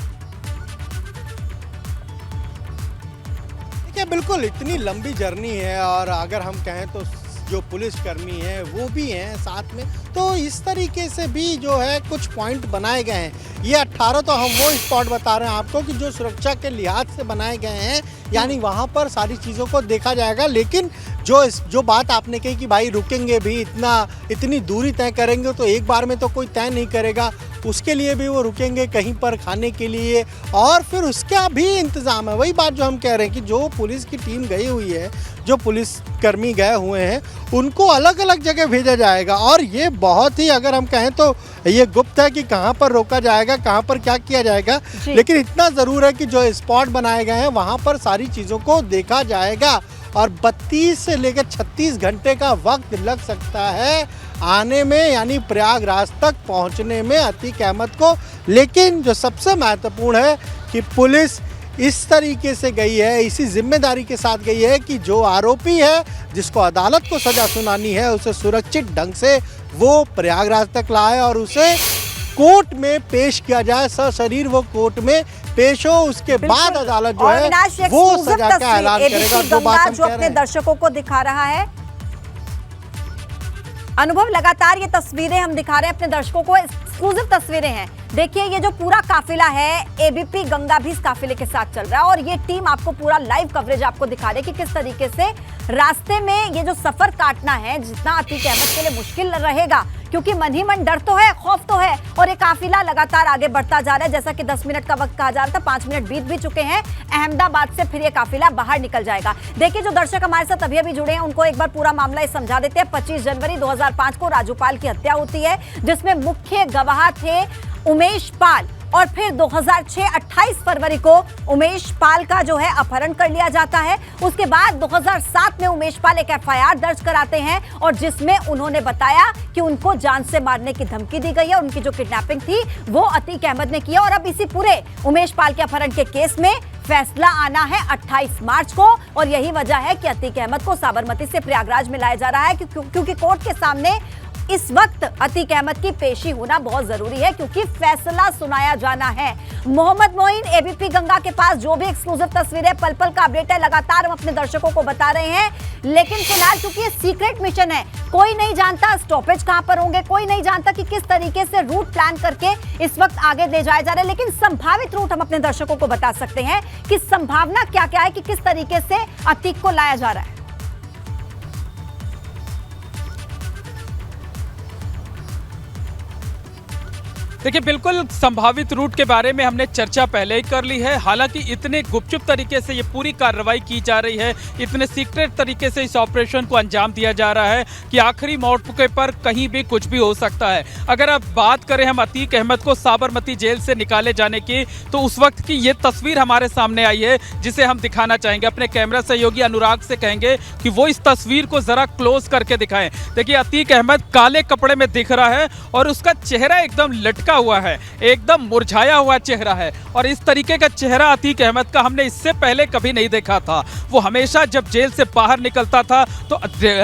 देखिए बिल्कुल इतनी लंबी जर्नी है और अगर हम कहें तो जो पुलिसकर्मी हैं वो भी हैं साथ में, तो इस तरीके से भी जो है कुछ पॉइंट बनाए गए हैं। ये 18 तो हम वो स्पॉट बता रहे हैं आपको कि जो सुरक्षा के लिहाज से बनाए गए हैं, यानी वहाँ पर सारी चीज़ों को देखा जाएगा। लेकिन जो बात आपने कही कि भाई रुकेंगे भी, इतनी दूरी तय करेंगे तो एक बार में तो कोई तय नहीं करेगा, उसके लिए भी वो रुकेंगे कहीं पर खाने के लिए, और फिर उसका भी इंतज़ाम है। वही बात जो हम कह रहे हैं कि जो पुलिस की टीम गई हुई है, जो पुलिसकर्मी गए हुए हैं, उनको अलग अलग जगह भेजा जाएगा। और ये बहुत ही अगर हम कहें तो ये गुप्त है कि कहाँ पर रोका जाएगा, कहाँ पर क्या किया जाएगा। लेकिन इतना ज़रूर है कि जो स्पॉट बनाए गए हैं वहाँ पर सारी चीज़ों को देखा जाएगा। और 32 से लेकर 36 घंटे का वक्त लग सकता है आने में, यानी प्रयागराज तक पहुंचने में अतीक अहमद को। लेकिन जो सबसे महत्वपूर्ण है कि पुलिस इस तरीके से गई है, इसी जिम्मेदारी के साथ गई है कि जो आरोपी है, जिसको अदालत को सजा सुनानी है, उसे सुरक्षित ढंग से वो प्रयागराज तक लाए और उसे कोर्ट में पेश किया जाए, सशरीर वो कोर्ट में पेश हो। उसके बाद अदालत जो है वो सजा का ऐलान करेगा। जो बात हम जो अपने दर्शकों को दिखा रहा है अनुभव, लगातार ये तस्वीरें हम दिखा रहे हैं अपने दर्शकों को, एक्सक्लूसिव तस्वीरें हैं। देखिए ये जो पूरा काफिला है, एबीपी गंगा भी इस काफिले के साथ चल रहा है और ये टीम आपको पूरा लाइव कवरेज आपको दिखा रही है कि किस तरीके से रास्ते में ये जो सफर काटना है, जितना अतीक अहमद के लिए मुश्किल रहेगा, क्योंकि मन ही मन डर तो है, खौफ तो है, और ये काफिला लगातार आगे बढ़ता जा रहा है। जैसा कि 10 मिनट का वक्त कहा जा रहा था, 5 मिनट बीत भी चुके हैं। अहमदाबाद से फिर ये काफिला बाहर निकल जाएगा। देखिए जो दर्शक हमारे साथ अभी अभी जुड़े हैं उनको एक बार पूरा मामला ये समझा देते हैं। 25 जनवरी 2005 को राजूपाल की हत्या होती है, जिसमें मुख्य गवाह थे उमेश पाल। और फिर 2006 28 फरवरी को उमेश पाल का जो है अपहरण कर लिया जाता है। उसके बाद 2007 में उमेश पाल एक एफआईआर दर्ज कराते हैं और जिसमें उन्होंने बताया कि उनको जान से मारने की धमकी दी गई है। उनकी जो किडनैपिंग थी वो अतीक अहमद ने किया और अब इसी पूरे उमेश पाल के अपहरण के केस में फैसला आना है 28 मार्च को और यही वजह है कि अतीक अहमद को साबरमती से प्रयागराज में लाया जा रहा है क्योंकि कोर्ट के सामने इस वक्त अतीक अहमद की पेशी होना बहुत जरूरी है क्योंकि फैसला सुनाया जाना है। मोहम्मद मोइन, एबीपी गंगा के पास जो भी एक्सक्लूसिव तस्वीरें पल पल का अपडेट है लगातार हम अपने दर्शकों को बता रहे हैं, लेकिन फिलहाल क्योंकि ये सीक्रेट मिशन है, कोई नहीं जानता स्टॉपेज कहां पर होंगे, कोई नहीं जानता कि किस तरीके से रूट प्लान करके इस वक्त आगे ले जाया जा रहा है, लेकिन संभावित रूट हम अपने दर्शकों को बता सकते हैं कि संभावना क्या क्या है कि किस तरीके से अतीक को लाया जा रहा है। देखिए, बिल्कुल संभावित रूट के बारे में हमने चर्चा पहले ही कर ली है। हालांकि इतने गुपचुप तरीके से ये पूरी कार्रवाई की जा रही है, इतने सीक्रेट तरीके से इस ऑपरेशन को अंजाम दिया जा रहा है कि आखिरी मौके पर कहीं भी कुछ भी हो सकता है। अगर अब बात करें हम अतीक अहमद को साबरमती जेल से निकाले जाने की, तो उस वक्त की ये तस्वीर हमारे सामने आई है जिसे हम दिखाना चाहेंगे। अपने कैमरा सहयोगी अनुराग से कहेंगे कि वो इस तस्वीर को जरा क्लोज करके दिखाएं। देखिए, अतीक अहमद काले कपड़े में दिख रहा है और उसका चेहरा एकदम लटका हुआ है, एकदम मुरझाया हुआ चेहरा है और इस तरीके का चेहरा अतीक अहमद का हमने इससे पहले कभी नहीं देखा था। वो हमेशा जब जेल से बाहर निकलता था तो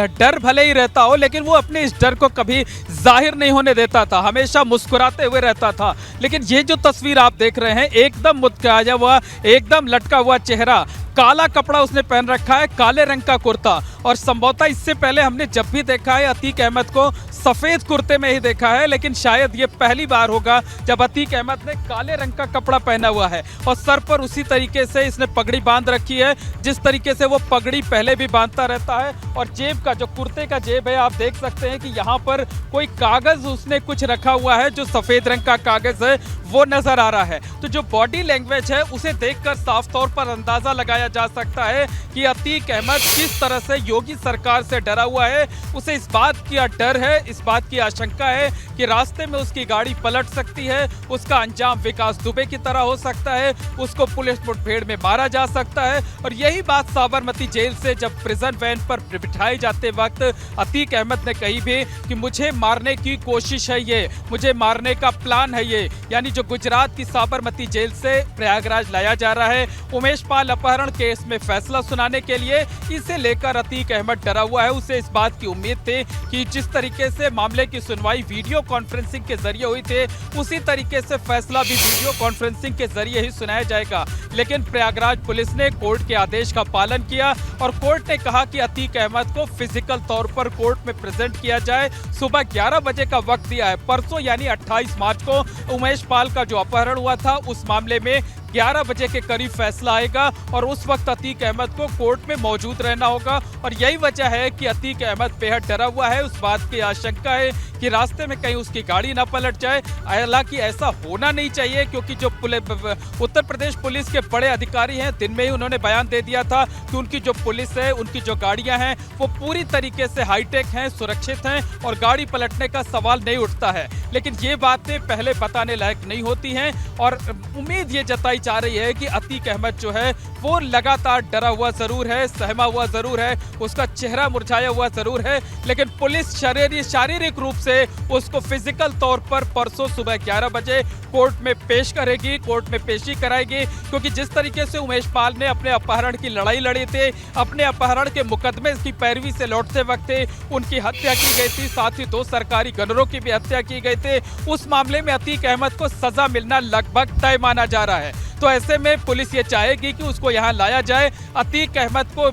डर भले ही रहता हो, लेकिन वो अपने इस डर को कभी जाहिर नहीं होने देता था, हमेशा मुस्कुराते हुए रहता था। लेकिन ये जो तस्वीर आप देख रहे हैं, एकदम मुरझाया हुआ, एकदम लटका हुआ चेहरा, काला कपड़ा उसने पहन रखा है, काले रंग का कुर्ता, और संभवतः इससे पहले हमने जब भी देखा है अतीक अहमद को सफेद कुर्ते में ही देखा है, लेकिन शायद ये पहली बार होगा जब अतीक अहमद ने काले रंग का कपड़ा पहना हुआ है और सर पर उसी तरीके से इसने पगड़ी बांध रखी है जिस तरीके से वो पगड़ी पहले भी बांधता रहता है। और जेब का जो कुर्ते का जेब है, आप देख सकते हैं कि यहाँ पर कोई कागज उसने कुछ रखा हुआ है जो सफेद रंग का कागज है वो नजर आ रहा है। तो जो बॉडी लैंग्वेज है उसे देखकर साफ तौर पर अंदाजा लगाया जा सकता है कि अतीक अहमद किस तरह से योगी सरकार से डरा हुआ है। उसे इस बात की डर है, इस बात की आशंका है कि रास्ते में उसकी गाड़ी पलट सकती है, उसका अंजाम विकास दुबे की तरह हो सकता है, उसको पुलिस मुठभेड़ में मारा जा सकता है। और यही बात साबरमती जेल से जब प्रिजन वैन पर बिठाए जाते वक्त अतीक अहमद ने कही भी कि मुझे मारने की कोशिश है, ये मुझे मारने का प्लान है ये। यानी जो गुजरात की साबरमती जेल से प्रयागराज लाया जा रहा है उमेश पाल अपहरण केस में फैसला सुनाने के लिए, इसे लेकर अतीक अहमद डरा हुआ है। उसे इस बात की उम्मीद थी कि जिस तरीके से मामले की सुनवाई वीडियो कॉन्फ्रेंसिंग के जरिए हुई थी, उसी तरीके से फैसला भी वीडियो कॉन्फ्रेंसिंग के जरिए ही सुनाया जाएगा। लेकिन प्रयागराज पुलिस ने कोर्ट के आदेश का पालन किया और कोर्ट ने कहा कि अतीक अहमद को फिजिकल तौर पर कोर्ट में प्रेजेंट किया जाए। सुबह 11 बजे का वक्त दिया है। परसों यानी 28 मार्च को उमेश पाल का जो अपहरण हुआ था उस मामले में 11 बजे के करीब फैसला आएगा और उस वक्त अतीक अहमद को कोर्ट में मौजूद रहना होगा। और यही वजह है कि अतीक अहमद बेहद डरा हुआ है। उस बात की आशंका है कि रास्ते में कहीं उसकी गाड़ी ना पलट जाए। हालांकि ऐसा होना नहीं चाहिए क्योंकि जो उत्तर प्रदेश पुलिस के बड़े अधिकारी हैं, दिन में ही उन्होंने बयान दे दिया था कि उनकी जो पुलिस है, उनकी जो गाड़ियां हैं वो पूरी तरीके से हाईटेक हैं, सुरक्षित हैं और गाड़ी पलटने का सवाल नहीं उठता है। लेकिन ये बातें पहले बताने लायक नहीं होती हैं और उम्मीद ये जताई जा रही है कि अतीक अहमद जो है वो लगातार डरा हुआ जरूर है, सहमा हुआ जरूर है, उसका चेहरा मुरझाया हुआ जरूर है, लेकिन पुलिस शारीरिक रूप से उसको फिजिकल तौर पर परसों सुबह 11 बजे कोर्ट में पेश करेगी, कोर्ट में पेशी कराएगी। क्योंकि जिस तरीके से उमेश पाल ने अपने अपहरण की लड़ाई लड़ी थी, अपने अपहरण के मुकदमे की पैरवी से लौटते वक्त उनकी हत्या की गई थी, साथ ही 2 सरकारी गनरों की भी हत्या की गई थी। उस मामले में अतीक अहमद को सजा मिलना लगभग तय माना जा रहा है। तो ऐसे में पुलिस ये चाहेगी कि उसको यहाँ लाया जाए, अतीक अहमद को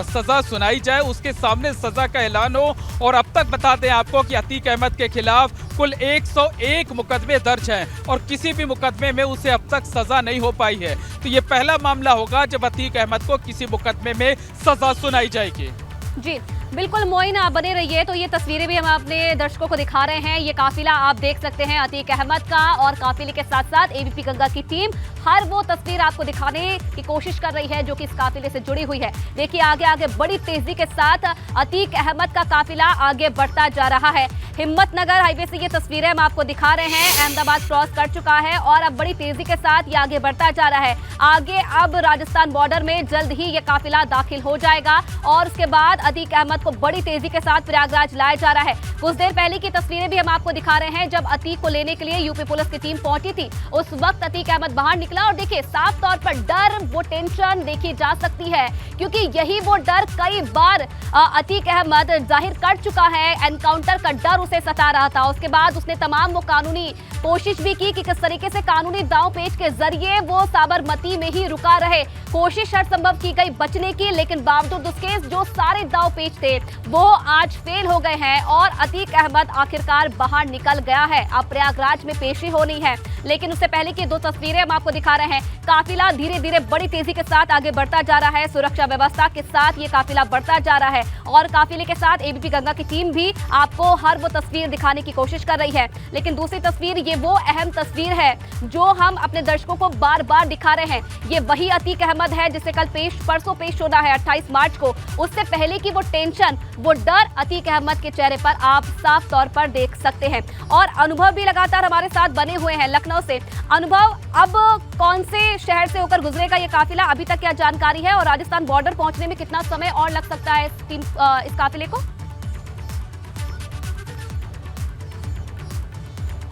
सजा सुनाई जाए, उसके सामने सजा का ऐलान हो। और अब तक बता दें आपको कि अतीक अहमद के खिलाफ कुल 101 मुकदमे दर्ज हैं और किसी भी मुकदमे में उसे अब तक सजा नहीं हो पाई है। तो ये पहला मामला होगा जब अतीक अहमद को किसी मुकदमे में सजा सुनाई जाएगी। जी बिल्कुल मोइन, आप बने रहिए। तो ये तस्वीरें भी हम अपने दर्शकों को दिखा रहे हैं। ये काफिला आप देख सकते हैं अतीक अहमद का और काफिले के साथ साथ एबीपी गंगा की टीम हर वो तस्वीर आपको दिखाने की कोशिश कर रही है जो कि इस काफिले से जुड़ी हुई है। देखिए आगे आगे बड़ी तेजी के साथ अतीक अहमद का काफिला आगे बढ़ता जा रहा है। हिम्मतनगर हाईवे से ये तस्वीरें हम आपको दिखा रहे हैं। अहमदाबाद क्रॉस कर चुका है और अब बड़ी तेजी के साथ ये आगे बढ़ता जा रहा है। आगे अब राजस्थान बॉर्डर में जल्द ही ये काफिला दाखिल हो जाएगा और उसके बाद अतीक अहमद को बड़ी तेजी के साथ प्रयागराज लाया जा रहा है। कुछ देर पहले की तस्वीरें भी हम आपको दिखा रहे हैं जब अतीक को लेने के लिए यूपी पुलिस की टीम पहुंची थी। उस वक्त अतीक अहमद बाहर निकला और देखिए साफ तौर पर डर, वो टेंशन देखी जा सकती है क्योंकि यही वो डर कई बार अतीक अहमद जाहिर कर चुका है। एनकाउंटर का डर उसे सता रहा था। उसके बाद उसने तमाम वो कानूनी कोशिश भी की कि किस तरीके से कानूनी दांव पेच के जरिए वो साबरमती में ही रुका रहे। कोशिश हर संभव की गई बचने की, लेकिन बावजूद उसके जो सारे दांव पेच थे वो आज फेल हो गए हैं और अतीक अहमद आखिरकार बाहर निकल गया है। अब प्रयागराज में पेशी होनी है, लेकिन उससे पहले की दो तस्वीरें हम आपको दिखा रहे हैं। काफिला धीरे धीरे बड़ी तेजी के साथ आगे बढ़ता जा रहा है। सुरक्षा व्यवस्था के साथ ये काफिला बढ़ता जा रहा है और काफिले के साथ एबीपी गंगा की टीम भी आपको हर वो तस्वीर दिखाने की कोशिश कर रही है। लेकिन दूसरी तस्वीर, ये वो अहम तस्वीर है जो हम अपने दर्शकों को बार बार दिखा रहे हैं। ये वही अतीक अहमद है जिसे कल परसों पेश होना है 28 मार्च को। उससे पहले की वो टेंशन, वो डर अतीक अहमद के चेहरे पर आप साफ तौर पर देख सकते हैं। और अनुभव भी लगातार हमारे साथ बने हुए हैं लखनऊ से। अनुभव, अब कौन से शहर से होकर गुजरेगा ये काफिला, अभी तक क्या जानकारी है और राजस्थान बॉर्डर पहुंचने में कितना समय और लग सकता है इस काफिले को?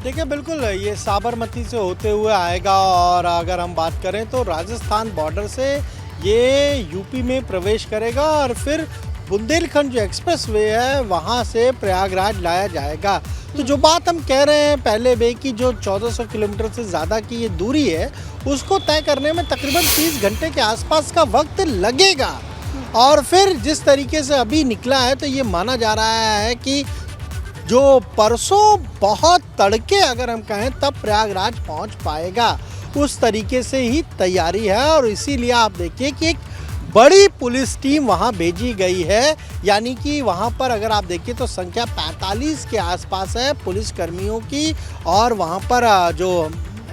देखिए बिल्कुल ये साबरमती से होते हुए आएगा और अगर हम बात करें तो राजस्थान बॉर्डर से ये यूपी में प्रवेश करेगा और फिर बुंदेलखंड जो एक्सप्रेस वे है वहाँ से प्रयागराज लाया जाएगा। तो जो बात हम कह रहे हैं पहले भी कि जो 1400 किलोमीटर से ज़्यादा की ये दूरी है उसको तय करने में तकरीबन 30 घंटे के आसपास का वक्त लगेगा। और फिर जिस तरीके से अभी निकला है तो ये माना जा रहा है कि जो परसों बहुत तड़के अगर हम कहें तब प्रयागराज पहुंच पाएगा, उस तरीके से ही तैयारी है। और इसीलिए आप देखिए कि एक बड़ी पुलिस टीम वहां भेजी गई है, यानी कि वहां पर अगर आप देखिए तो संख्या 45 के आसपास है पुलिस कर्मियों की। और वहां पर जो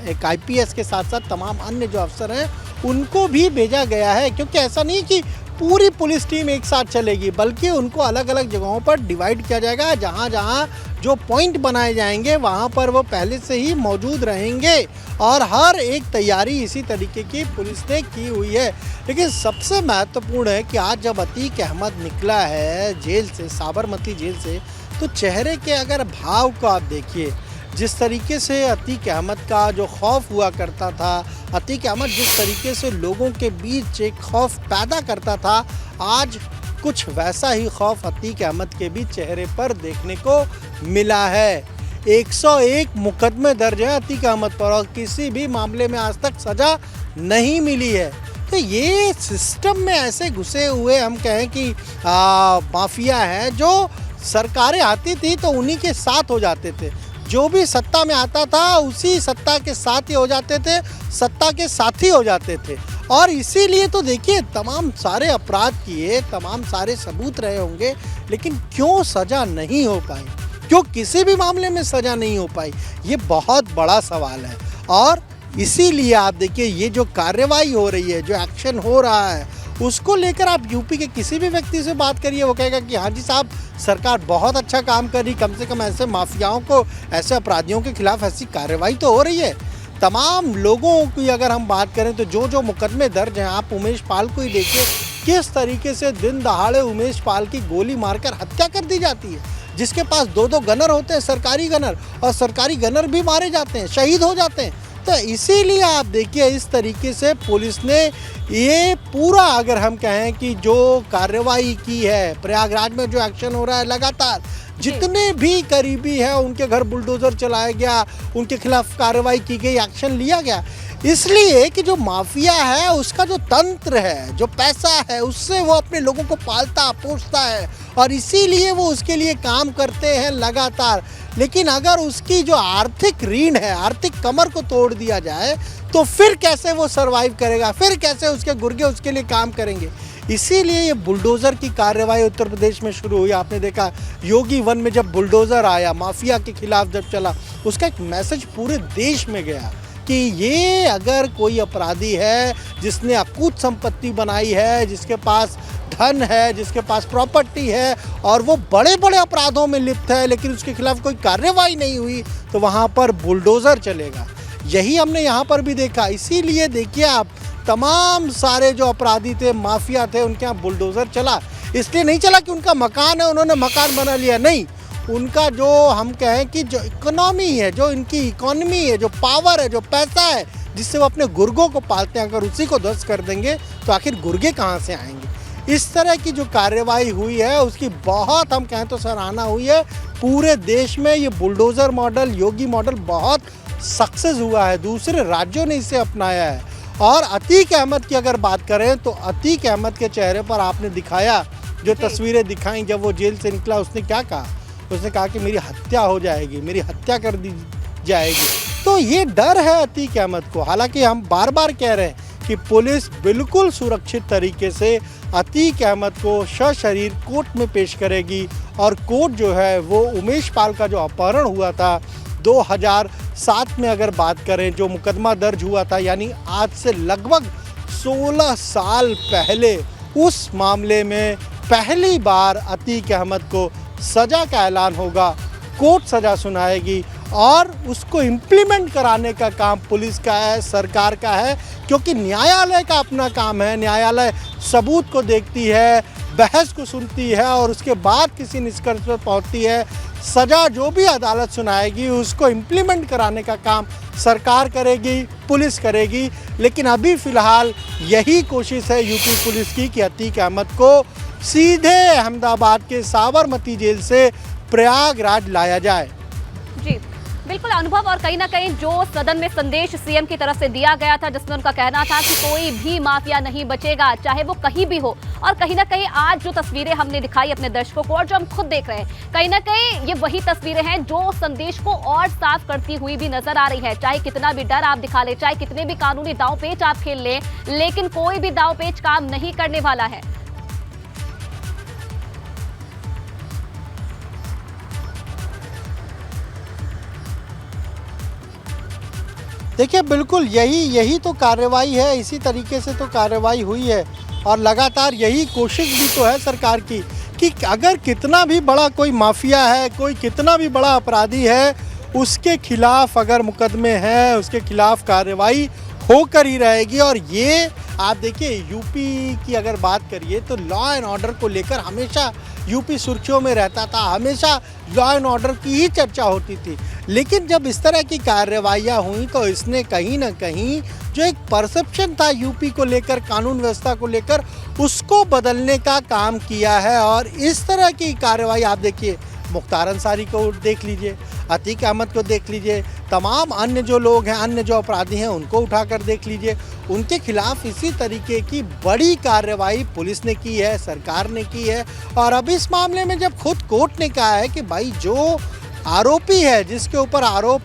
एक आईपीएस के साथ साथ तमाम अन्य जो अफसर हैं उनको भी भेजा गया है, क्योंकि ऐसा नहीं कि पूरी पुलिस टीम एक साथ चलेगी बल्कि उनको अलग अलग जगहों पर डिवाइड किया जाएगा। जहां जहां जो पॉइंट बनाए जाएंगे वहां पर वो पहले से ही मौजूद रहेंगे और हर एक तैयारी इसी तरीके की पुलिस ने की हुई है। लेकिन सबसे महत्वपूर्ण है कि आज जब अतीक अहमद निकला है जेल से, साबरमती जेल से, तो चेहरे के अगर भाव को आप देखिए, जिस तरीके से अतीक अहमद का जो खौफ हुआ करता था, अतीक अहमद जिस तरीके से लोगों के बीच एक खौफ पैदा करता था, आज कुछ वैसा ही खौफ अतीक अहमद के भी चेहरे पर देखने को मिला है। 101 मुकदमे दर्ज हैं अतीक अहमद पर और किसी भी मामले में आज तक सज़ा नहीं मिली है। तो ये सिस्टम में ऐसे घुसे हुए हम कहें कि माफिया हैं, जो सरकारें आती थी तो उन्हीं के साथ हो जाते थे, जो भी सत्ता में आता था उसी सत्ता के साथ ही हो जाते थे, सत्ता के साथी हो जाते थे। और इसीलिए तो देखिए तमाम सारे अपराध किए, तमाम सारे सबूत रहे होंगे, लेकिन क्यों सज़ा नहीं हो पाई, क्यों किसी भी मामले में सज़ा नहीं हो पाई, ये बहुत बड़ा सवाल है। और इसीलिए आप देखिए ये जो कार्रवाई हो रही है, जो एक्शन हो रहा है, उसको लेकर आप यूपी के किसी भी व्यक्ति से बात करिए, वो कहेगा कि हाँ जी साहब सरकार बहुत अच्छा काम कर रही, कम से कम ऐसे माफियाओं को, ऐसे अपराधियों के खिलाफ ऐसी कार्रवाई तो हो रही है। तमाम लोगों की अगर हम बात करें तो जो जो मुकदमे दर्ज हैं, आप उमेश पाल को ही देखिए, किस तरीके से दिन दहाड़े उमेश पाल की गोली मारकर हत्या कर दी जाती है, जिसके पास 2-2 गनर होते हैं, सरकारी गनर, और सरकारी गनर भी मारे जाते हैं, शहीद हो जाते हैं। तो इसीलिए आप देखिए इस तरीके से पुलिस ने ये पूरा अगर हम कहें कि जो कार्रवाई की है, प्रयागराज में जो एक्शन हो रहा है लगातार, जितने भी करीबी हैं उनके घर बुलडोजर चलाया गया, उनके खिलाफ कार्रवाई की गई, एक्शन लिया गया, इसलिए कि जो माफिया है उसका जो तंत्र है, जो पैसा है, उससे वो अपने लोगों को पालता पोसता है और इसीलिए वो उसके लिए काम करते हैं लगातार। लेकिन अगर उसकी जो आर्थिक रीढ़ है, आर्थिक कमर को तोड़ दिया जाए तो फिर कैसे वो सरवाइव करेगा, फिर कैसे उसके गुर्गे उसके लिए काम करेंगे। इसीलिए ये बुलडोज़र की कार्रवाई उत्तर प्रदेश में शुरू हुई। आपने देखा योगी वन में जब बुलडोज़र आया, माफिया के खिलाफ जब चला, उसका एक मैसेज पूरे देश में गया कि ये अगर कोई अपराधी है जिसने अकूत संपत्ति बनाई है, जिसके पास धन है, जिसके पास प्रॉपर्टी है और वो बड़े बड़े अपराधों में लिप्त है, लेकिन उसके खिलाफ कोई कार्रवाई नहीं हुई, तो वहाँ पर बुलडोज़र चलेगा। यही हमने यहाँ पर भी देखा। इसीलिए देखिए आप, तमाम सारे जो अपराधी थे, माफिया थे, उनके यहाँ बुलडोज़र चला। इसलिए नहीं चला कि उनका मकान है, उन्होंने मकान बना लिया, नहीं। उनका जो हम कहें कि जो इकोनॉमी है, जो इनकी इकोनॉमी है, जो पावर है, जो पैसा है, जिससे वो अपने गुर्गों को पालते हैं, अगर उसी को ध्वस्त कर देंगे तो आखिर गुर्गे कहाँ से आएंगे। इस तरह की जो कार्रवाई हुई है उसकी बहुत हम कहें तो सराहना हुई है। पूरे देश में ये बुलडोज़र मॉडल, योगी मॉडल बहुत सक्सेस हुआ है। दूसरे राज्यों ने इसे अपनाया है। और अतीक अहमद की अगर बात करें तो अतीक अहमद के चेहरे पर आपने दिखाया, जो तस्वीरें दिखाई जब वो जेल से निकला, उसने क्या कहा? उसने कहा कि मेरी हत्या हो जाएगी, मेरी हत्या कर दी जाएगी। तो ये डर है अतीक अहमद को। हालांकि हम बार बार कह रहे हैं कि पुलिस बिल्कुल सुरक्षित तरीके से अतीक अहमद को सशरीर कोर्ट में पेश करेगी। और कोर्ट जो है वो उमेश पाल का जो अपहरण हुआ था 2007 में अगर बात करें, जो मुकदमा दर्ज हुआ था, यानी आज से लगभग 16 साल पहले, उस मामले में पहली बार अतीक अहमद को सज़ा का ऐलान होगा। कोर्ट सज़ा सुनाएगी और उसको इम्प्लीमेंट कराने का काम पुलिस का है, सरकार का है, क्योंकि न्यायालय का अपना काम है। न्यायालय सबूत को देखती है, बहस को सुनती है और उसके बाद किसी निष्कर्ष पर पहुंचती है। सज़ा जो भी अदालत सुनाएगी उसको इम्प्लीमेंट कराने का काम सरकार करेगी, पुलिस करेगी। लेकिन अभी फ़िलहाल यही कोशिश है यूपी पुलिस की कि अतीक अहमद को सीधे अहमदाबाद के साबरमती जेल से प्रयागराज लाया जाए। जी बिल्कुल अनुभव, और कहीं ना कहीं जो सदन में संदेश सीएम की तरफ से दिया गया था, जिसमें उनका कहना था कि कोई भी माफिया नहीं बचेगा, चाहे वो कहीं भी हो। और कहीं ना कहीं आज जो तस्वीरें हमने दिखाई अपने दर्शकों को और जो हम खुद देख रहे हैं, कहीं ना कहीं ये वही तस्वीरें हैं जो संदेश को और साफ करती हुई भी नजर आ रही है। चाहे कितना भी डर आप दिखा ले, चाहे कितने भी कानूनी दांव पेच आप खेल लें, लेकिन कोई भी दांव पेच काम नहीं करने वाला है। देखिए बिल्कुल यही तो कार्रवाई है। इसी तरीके से तो कार्रवाई हुई है और लगातार यही कोशिश भी तो है सरकार की कि अगर कितना भी बड़ा कोई माफिया है, कोई कितना भी बड़ा अपराधी है, उसके खिलाफ अगर मुकदमे हैं, उसके खिलाफ कार्रवाई होकर ही रहेगी। और ये आप देखिए यूपी की अगर बात करिए तो लॉ एंड ऑर्डर को लेकर हमेशा यूपी सुर्खियों में रहता था, हमेशा लॉ एंड ऑर्डर की ही चर्चा होती थी। लेकिन जब इस तरह की कार्रवाइयाँ हुई तो इसने कहीं ना कहीं जो एक परसेप्शन था यूपी को लेकर, कानून व्यवस्था को लेकर, उसको बदलने का काम किया है। और इस तरह की कार्रवाई आप देखिए, मुख्तार अंसारी को देख लीजिए, अतीक अहमद को देख लीजिए, तमाम अन्य जो लोग हैं, अन्य जो अपराधी हैं, उनको उठाकर देख लीजिए। उनके खिलाफ इसी तरीके की बड़ी कार्रवाई पुलिस ने की है, सरकार ने की है। और अब इस मामले में जब खुद कोर्ट ने कहा है कि भाई जो आरोपी है, जिसके ऊपर आरोप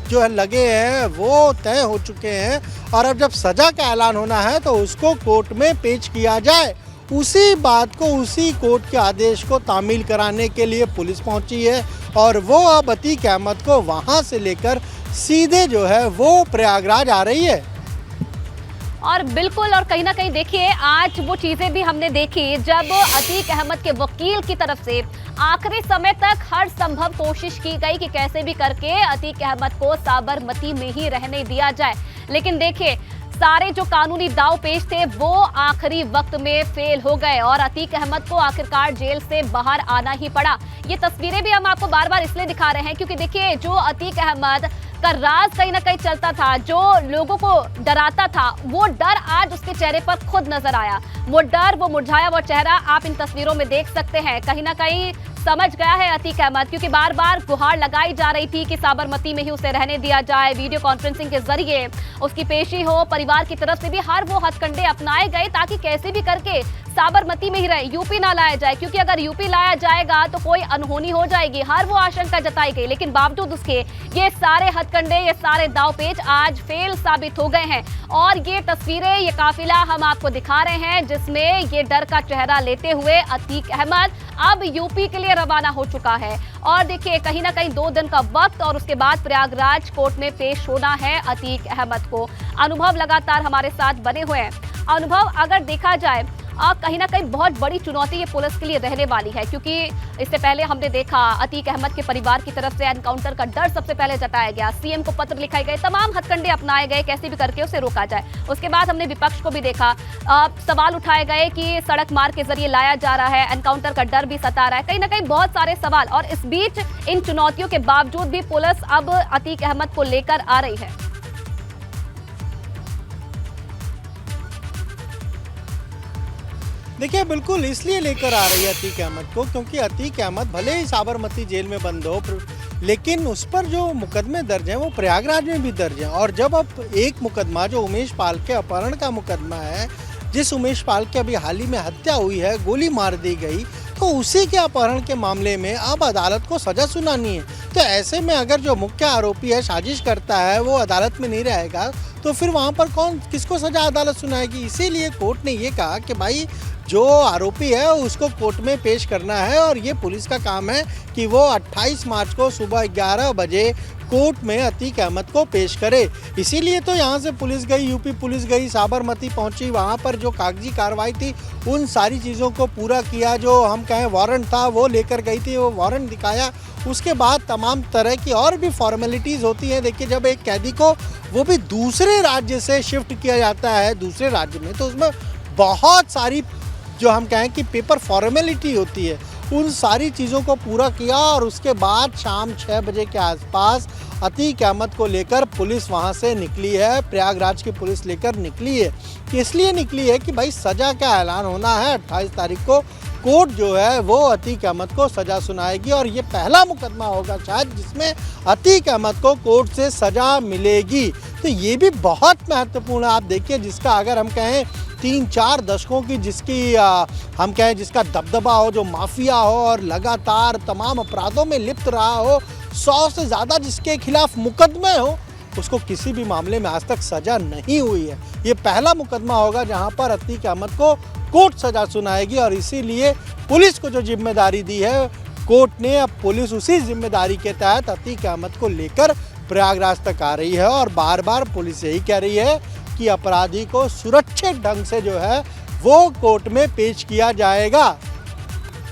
जो है लगे हैं, वो तय हो चुके हैं और अब जब सज़ा का ऐलान होना है तो उसको कोर्ट में पेश किया जाए। उसी बात को, उसी कोर्ट के आदेश को तामील कराने के लिए पुलिस पहुंची है और वो अब अतीक अहमद को वहां से लेकर सीधे जो है वो प्रयागराज आ रही है। और बिल्कुल, और कहीं ना कहीं देखिए आज वो चीजें भी हमने देखी जब अतीक अहमद के वकील की तरफ से आखिरी समय तक हर संभव कोशिश की गई कि कैसे भी करके अतीक अहमद को साबरमती में ही रहने दिया जाए। लेकिन देखिए सारे जो कानूनी दाव पेच थे वो आखिरी वक्त में फेल हो गए और अतीक अहमद को आखिरकार जेल से बाहर आना ही पड़ा। ये तस्वीरें भी हम आपको बार बार इसलिए दिखा रहे हैं क्योंकि देखिए जो अतीक अहमद का राज कहीं ना कहीं चलता था, जो लोगों को डराता था, वो डर आज उसके चेहरे पर खुद नजर आया। वो डर, वो मुरझाया हुआ चेहरा आप इन तस्वीरों में देख सकते हैं। कहीं ना कहीं समझ गया है अतीक अहमद, क्योंकि बार बार गुहार लगाई जा रही थी कि साबरमती में ही उसे रहने दिया जाए, वीडियो कॉन्फ्रेंसिंग के जरिए उसकी पेशी हो। परिवार की तरफ से भी हर वो हथकंडे अपनाए गए ताकि कैसे भी करके साबरमती में ही रहे, यूपी ना लाया जाए, क्योंकि अगर यूपी लाया जाएगा तो कोई अनहोनी हो जाएगी, हर वो आशंका जताई गई। लेकिन बावजूद उसके ये सारे हथकंडे, ये सारे दांवपेच आज फेल साबित हो गए हैं। और ये तस्वीरें, ये काफिला हम आपको दिखा रहे हैं जिसमें ये डर का चेहरा लेते हुए अतीक अहमद अब यूपी के लिए रवाना हो चुका है। और देखिए, कहीं ना कहीं 2 दिन का वक्त और उसके बाद प्रयागराज कोर्ट में पेश होना है अतीक अहमद को। अनुभव लगातार हमारे साथ बने हुए हैं। अनुभव, अगर देखा जाए कहीं ना कहीं बहुत बड़ी चुनौती ये पुलिस के लिए रहने वाली है, क्योंकि इससे पहले हमने देखा अतीक अहमद के परिवार की तरफ से एनकाउंटर का डर सबसे पहले जताया गया, सीएम को पत्र लिखाए गए, तमाम हथकंडे अपनाए गए कैसे भी करके उसे रोका जाए। उसके बाद हमने विपक्ष को भी देखा, सवाल उठाए गए कि सड़क मार्ग के जरिए लाया जा रहा है, एनकाउंटर का डर भी सता रहा है, कहीं ना कहीं बहुत सारे सवाल। और इस बीच इन चुनौतियों के बावजूद भी पुलिस अब अतीक अहमद को लेकर आ रही है। देखिए, बिल्कुल इसलिए लेकर आ रही है अतीक अहमद को क्योंकि अतीक अहमद भले ही साबरमती जेल में बंद हो, लेकिन उस पर जो मुकदमे दर्ज हैं वो प्रयागराज में भी दर्ज हैं। और जब अब एक मुकदमा जो उमेश पाल के अपहरण का मुकदमा है, जिस उमेश पाल की अभी हाल ही में हत्या हुई है, गोली मार दी गई, तो उसी के अपहरण के मामले में अब अदालत को सजा सुनानी है। तो ऐसे में अगर जो मुख्य आरोपी है, साजिश करता है, वो अदालत में नहीं रहेगा तो फिर वहाँ पर कौन किसको सजा अदालत सुनाएगी। इसीलिए कोर्ट ने ये कहा कि भाई जो आरोपी है उसको कोर्ट में पेश करना है और ये पुलिस का काम है कि वो 28 मार्च को सुबह 11 बजे कोर्ट में अतीक अहमद को पेश करे। इसीलिए तो यहाँ से पुलिस गई, यूपी पुलिस गई, साबरमती पहुँची, वहाँ पर जो कागजी कार्रवाई थी उन सारी चीज़ों को पूरा किया। जो हम कहें वारंट था वो लेकर गई थी, वो वारंट दिखाया। उसके बाद तमाम तरह की और भी फॉर्मेलिटीज़ होती हैं। देखिए, जब एक कैदी को वो भी दूसरे राज्य से शिफ्ट किया जाता है दूसरे राज्य में, तो उसमें बहुत सारी जो हम कहें कि पेपर फॉर्मेलिटी होती है, उन सारी चीज़ों को पूरा किया। और उसके बाद शाम 6 बजे के आसपास अतीक अहमद को लेकर पुलिस वहाँ से निकली है, प्रयागराज की पुलिस लेकर निकली है। इसलिए निकली है कि भाई सज़ा का ऐलान होना है 28 तारीख को। कोर्ट जो है वो अतीक अहमद को सज़ा सुनाएगी और ये पहला मुकदमा होगा शायद जिसमें अतीक अहमद को कोर्ट से सज़ा मिलेगी। तो ये भी बहुत महत्वपूर्ण है। आप देखिए, जिसका अगर हम कहें 3-4 दशकों की जिसकी हम कहें जिसका दबदबा हो, जो माफिया हो और लगातार तमाम अपराधों में लिप्त रहा हो, 100 से ज़्यादा जिसके खिलाफ मुकदमे हो, उसको किसी भी मामले में आज तक सज़ा नहीं हुई है। ये पहला मुकदमा होगा जहां पर अतीक अहमद को कोर्ट सज़ा सुनाएगी। और इसीलिए पुलिस को जो जिम्मेदारी दी है कोर्ट ने, अब पुलिस उसी जिम्मेदारी के तहत अतीक अहमद को लेकर प्रयागराज तक आ रही है। और बार बार पुलिस यही कह रही है कि अपराधी को सुरक्षित ढंग से जो है वो कोर्ट में पेश किया जाएगा।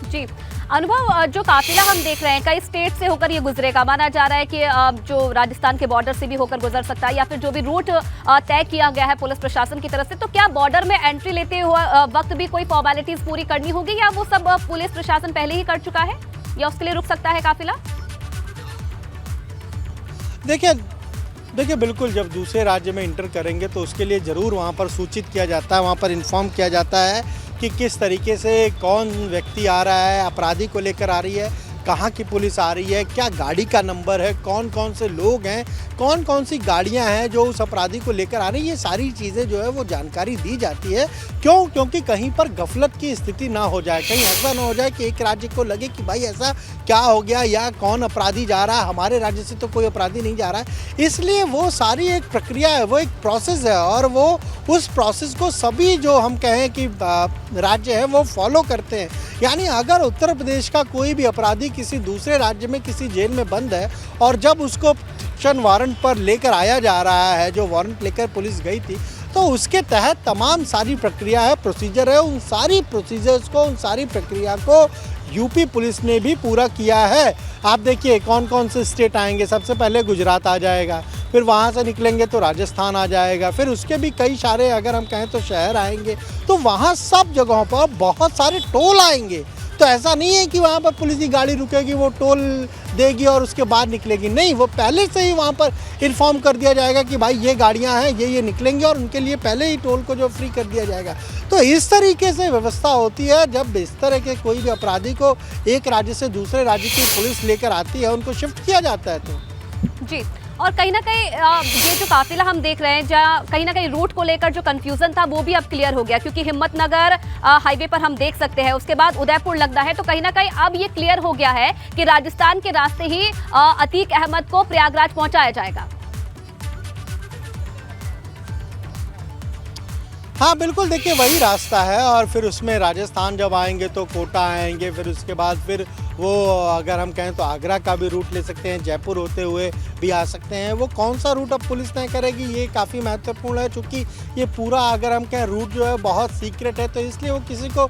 जी अनुभव, जो काफिला हम देख रहे हैं कई स्टेट से होकर ये गुजरेगा, माना जा रहा है कि जो राजस्थान के बॉर्डर से भी होकर गुजर सकता है या फिर जो भी रूट तय किया गया है पुलिस प्रशासन की तरफ से, तो क्या बॉर्डर में एंट्री लेते हुए वक्त भी कोई फॉर्मेलिटीज पूरी करनी होगी या वो सब पुलिस प्रशासन पहले ही कर चुका है या उसके लिए रुक सकता है काफिला? देखिए बिल्कुल, जब दूसरे राज्य में इंटर करेंगे तो उसके लिए ज़रूर वहाँ पर सूचित किया जाता है, वहाँ पर इन्फॉर्म किया जाता है कि किस तरीके से कौन व्यक्ति आ रहा है, अपराधी को लेकर आ रही है, कहाँ की पुलिस आ रही है, क्या गाड़ी का नंबर है, कौन कौन से लोग हैं, कौन कौन सी गाड़ियां हैं जो उस अपराधी को लेकर आ रही है। ये सारी चीज़ें जो है वो जानकारी दी जाती है। क्योंकि कहीं पर गफलत की स्थिति ना हो जाए, कहीं ऐसा ना हो जाए कि एक राज्य को लगे कि भाई ऐसा क्या हो गया या कौन अपराधी जा रहा है, हमारे राज्य से तो कोई अपराधी नहीं जा रहा है। इसलिए वो सारी एक प्रक्रिया है, वो एक प्रोसेस है और वो उस प्रोसेस को सभी जो हम कहें कि राज्य हैं वो फॉलो करते हैं। यानी अगर उत्तर प्रदेश का कोई भी अपराधी किसी दूसरे राज्य में किसी जेल में बंद है और जब उसको प्रोटेक्शन वारंट पर लेकर आया जा रहा है, जो वारंट लेकर पुलिस गई थी, तो उसके तहत तमाम सारी प्रक्रिया है, प्रोसीजर है, उन सारी प्रोसीजर्स को, उन सारी प्रक्रिया को यूपी पुलिस ने भी पूरा किया है। आप देखिए कौन कौन से स्टेट आएंगे, सबसे पहले गुजरात आ जाएगा, फिर वहाँ से निकलेंगे तो राजस्थान आ जाएगा, फिर उसके भी कई सारे अगर हम कहें तो शहर आएंगे, तो वहाँ सब जगहों पर बहुत सारे टोल आएंगे। तो ऐसा नहीं है कि वहाँ पर पुलिस की गाड़ी रुकेगी, वो टोल देगी और उसके बाद निकलेगी, नहीं, वो पहले से ही वहाँ पर इन्फॉर्म कर दिया जाएगा कि भाई ये गाड़ियाँ हैं, ये निकलेंगी और उनके लिए पहले ही टोल को जो फ्री कर दिया जाएगा। तो इस तरीके से व्यवस्था होती है। जब इस तरह के कोई भी अपराधी को एक राज्य से दूसरे राज्य की पुलिस लेकर आती है, उनको शिफ्ट किया जाता है। तो जी और कहीं ना कहीं ये जो काफिला हम देख रहे हैं, जहाँ कहीं ना कहीं रूट को लेकर जो कंफ्यूजन था वो भी अब क्लियर हो गया, क्योंकि हिम्मतनगर हाईवे पर हम देख सकते हैं, उसके बाद उदयपुर लगता है, तो कहीं ना कहीं अब ये क्लियर हो गया है कि राजस्थान के रास्ते ही अतीक अहमद को प्रयागराज पहुंचाया जाएगा। हाँ बिल्कुल, देखिए वही रास्ता है और फिर उसमें राजस्थान जब आएंगे तो कोटा आएंगे, फिर उसके बाद फिर वो अगर हम कहें तो आगरा का भी रूट ले सकते हैं, जयपुर होते हुए भी आ सकते हैं। वो कौन सा रूट अब पुलिस तय करेगी ये काफ़ी महत्वपूर्ण है, क्योंकि ये पूरा अगर हम कहें रूट जो है बहुत सीक्रेट है, तो इसलिए वो किसी को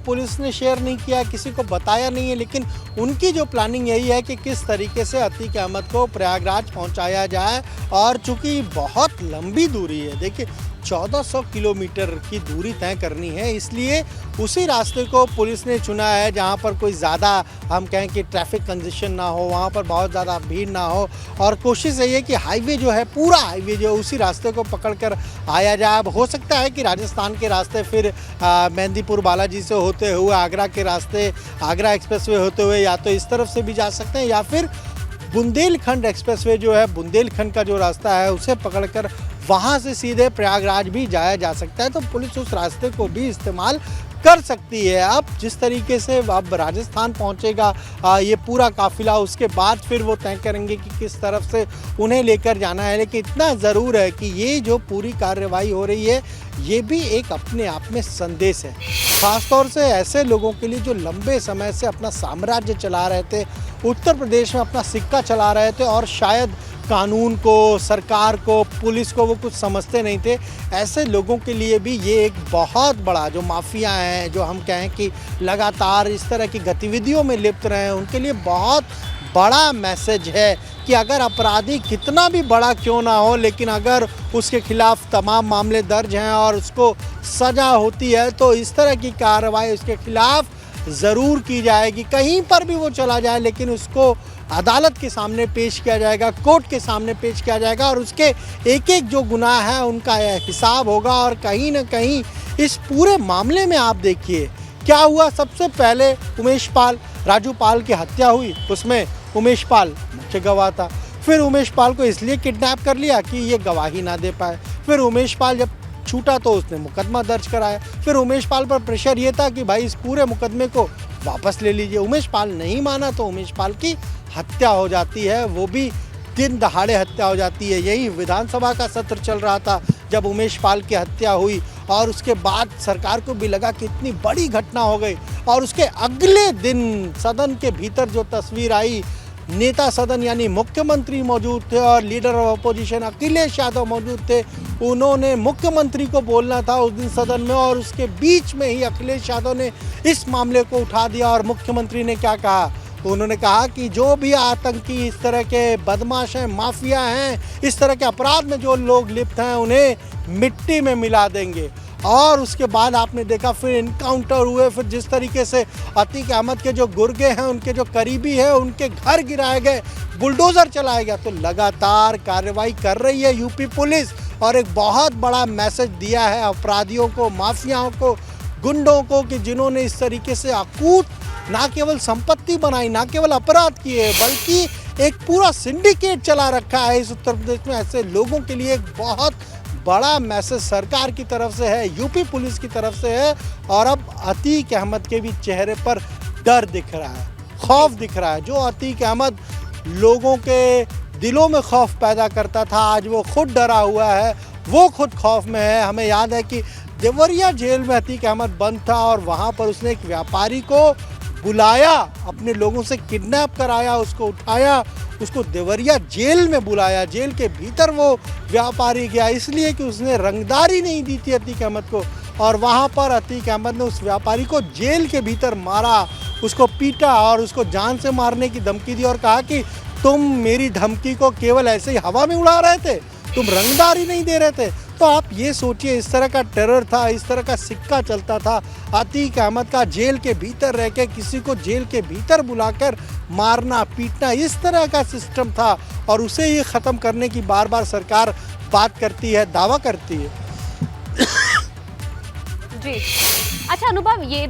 पुलिस ने शेयर नहीं किया, किसी को बताया नहीं है। लेकिन उनकी जो प्लानिंग यही है कि किस तरीके से अतीक अहमद को प्रयागराज पहुँचाया जाए, और चूँकि बहुत लंबी दूरी है, देखिए 1400 किलोमीटर की दूरी तय करनी है, इसलिए उसी रास्ते को पुलिस ने चुना है जहां पर कोई ज़्यादा हम कहें कि ट्रैफिक कंजेशन ना हो, वहां पर बहुत ज़्यादा भीड़ ना हो, और कोशिश यही है कि हाईवे जो है, पूरा हाईवे जो है उसी रास्ते को पकड़कर आया जाए। अब हो सकता है कि राजस्थान के रास्ते फिर मेहंदीपुर बालाजी से होते हुए आगरा के रास्ते, आगरा एक्सप्रेसवे होते हुए या तो इस तरफ से भी जा सकते हैं, या फिर बुंदेलखंड एक्सप्रेसवे जो है, बुंदेलखंड का जो रास्ता है उसे पकड़कर वहाँ से सीधे प्रयागराज भी जाया जा सकता है। तो पुलिस उस रास्ते को भी इस्तेमाल कर सकती है। अब जिस तरीके से अब राजस्थान पहुंचेगा ये पूरा काफिला, उसके बाद फिर वो तय करेंगे कि किस तरफ से उन्हें लेकर जाना है। लेकिन इतना ज़रूर है कि ये जो पूरी कार्रवाई हो रही है, ये भी एक अपने आप में संदेश है, खासतौर से ऐसे लोगों के लिए जो लंबे समय से अपना साम्राज्य चला रहे थे, उत्तर प्रदेश में अपना सिक्का चला रहे थे, और शायद कानून को, सरकार को, पुलिस को वो कुछ समझते नहीं थे। ऐसे लोगों के लिए भी ये एक बहुत बड़ा, जो माफिया हैं, जो हम कहें कि लगातार इस तरह की गतिविधियों में लिप्त रहे हैं, उनके लिए बहुत बड़ा मैसेज है कि अगर अपराधी कितना भी बड़ा क्यों ना हो, लेकिन अगर उसके खिलाफ तमाम मामले दर्ज हैं और उसको सज़ा होती है, तो इस तरह की कार्रवाई उसके खिलाफ ज़रूर की जाएगी। कहीं पर भी वो चला जाए, लेकिन उसको अदालत के सामने पेश किया जाएगा, कोर्ट के सामने पेश किया जाएगा, और उसके एक एक जो गुनाह है उनका हिसाब होगा। और कहीं ना कहीं इस पूरे मामले में आप देखिए क्या हुआ। सबसे पहले उमेश पाल, राजू पाल की हत्या हुई, उसमें उमेश पाल मुख्य गवाह था। फिर उमेश पाल को इसलिए किडनैप कर लिया कि ये गवाही ना दे पाए। फिर उमेश पाल जब छूटा तो उसने मुकदमा दर्ज कराया। फिर उमेश पाल पर प्रेशर ये था कि भाई इस पूरे मुकदमे को वापस ले लीजिए। उमेश पाल नहीं माना तो उमेश पाल की हत्या हो जाती है, वो भी दिन दहाड़े हत्या हो जाती है। यही विधानसभा का सत्र चल रहा था जब उमेश पाल की हत्या हुई, और उसके बाद सरकार को भी लगा कि इतनी बड़ी घटना हो गई। और उसके अगले दिन सदन के भीतर जो तस्वीर आई, नेता सदन यानी मुख्यमंत्री मौजूद थे और leader of opposition Akhilesh Yadav मौजूद थे। उन्होंने मुख्यमंत्री को बोलना था उस दिन सदन में, और उसके बीच में ही अखिलेश यादव ने इस मामले को उठा दिया। और मुख्यमंत्री ने क्या कहा, उन्होंने कहा कि जो भी आतंकी, इस तरह के बदमाश हैं, माफिया हैं, इस तरह के अपराध में जो लोग लिप्त हैं, उन्हें मिट्टी में मिला देंगे। और उसके बाद आपने देखा फिर इनकाउंटर हुए, फिर जिस तरीके से अतीक अहमद के जो गुर्गे हैं, उनके जो करीबी हैं, उनके घर गिराए गए, बुलडोजर चलाया गया। तो लगातार कार्रवाई कर रही है यूपी पुलिस, और एक बहुत बड़ा मैसेज दिया है अपराधियों को, माफियाओं को, गुंडों को, कि जिन्होंने इस तरीके से अकूत ना केवल संपत्ति बनाई, ना केवल अपराध किए, बल्कि एक पूरा सिंडिकेट चला रखा है इस उत्तर प्रदेश में। ऐसे लोगों के लिए एक बहुत बड़ा मैसेज सरकार की तरफ से है, यूपी पुलिस की तरफ से है। और अब अतीक अहमद के भी चेहरे पर डर दिख रहा है, खौफ दिख रहा है। जो अतीक अहमद लोगों के दिलों में खौफ पैदा करता था, आज वो खुद डरा हुआ है, वो खुद खौफ में है। हमें याद है कि देवरिया जेल में अतीक अहमद बंद था, और वहाँ पर उसने एक व्यापारी को बुलाया, अपने लोगों से किडनैप कराया, उसको उठाया, उसको देवरिया जेल में बुलाया। जेल के भीतर वो व्यापारी गया, इसलिए कि उसने रंगदारी नहीं दी थी अतीक अहमद को, और वहाँ पर अतीक अहमद ने उस व्यापारी को जेल के भीतर मारा, उसको पीटा और उसको जान से मारने की धमकी दी, और कहा कि तुम मेरी धमकी को केवल ऐसे ही हवा में उड़ा रहे थे, तुम रंगदारी नहीं दे रहे थे। तो आप ये सोचिए, इस तरह का टेरर था, इस तरह का सिक्का चलता था अतीक अहमद का। जेल के भीतर रह के किसी को जेल के भीतर बुलाकर मारना, पीटना, इस तरह का सिस्टम था, और उसे ये ख़त्म करने की बार बार सरकार बात करती है, दावा करती है। जी। अच्छा अनुभव, ये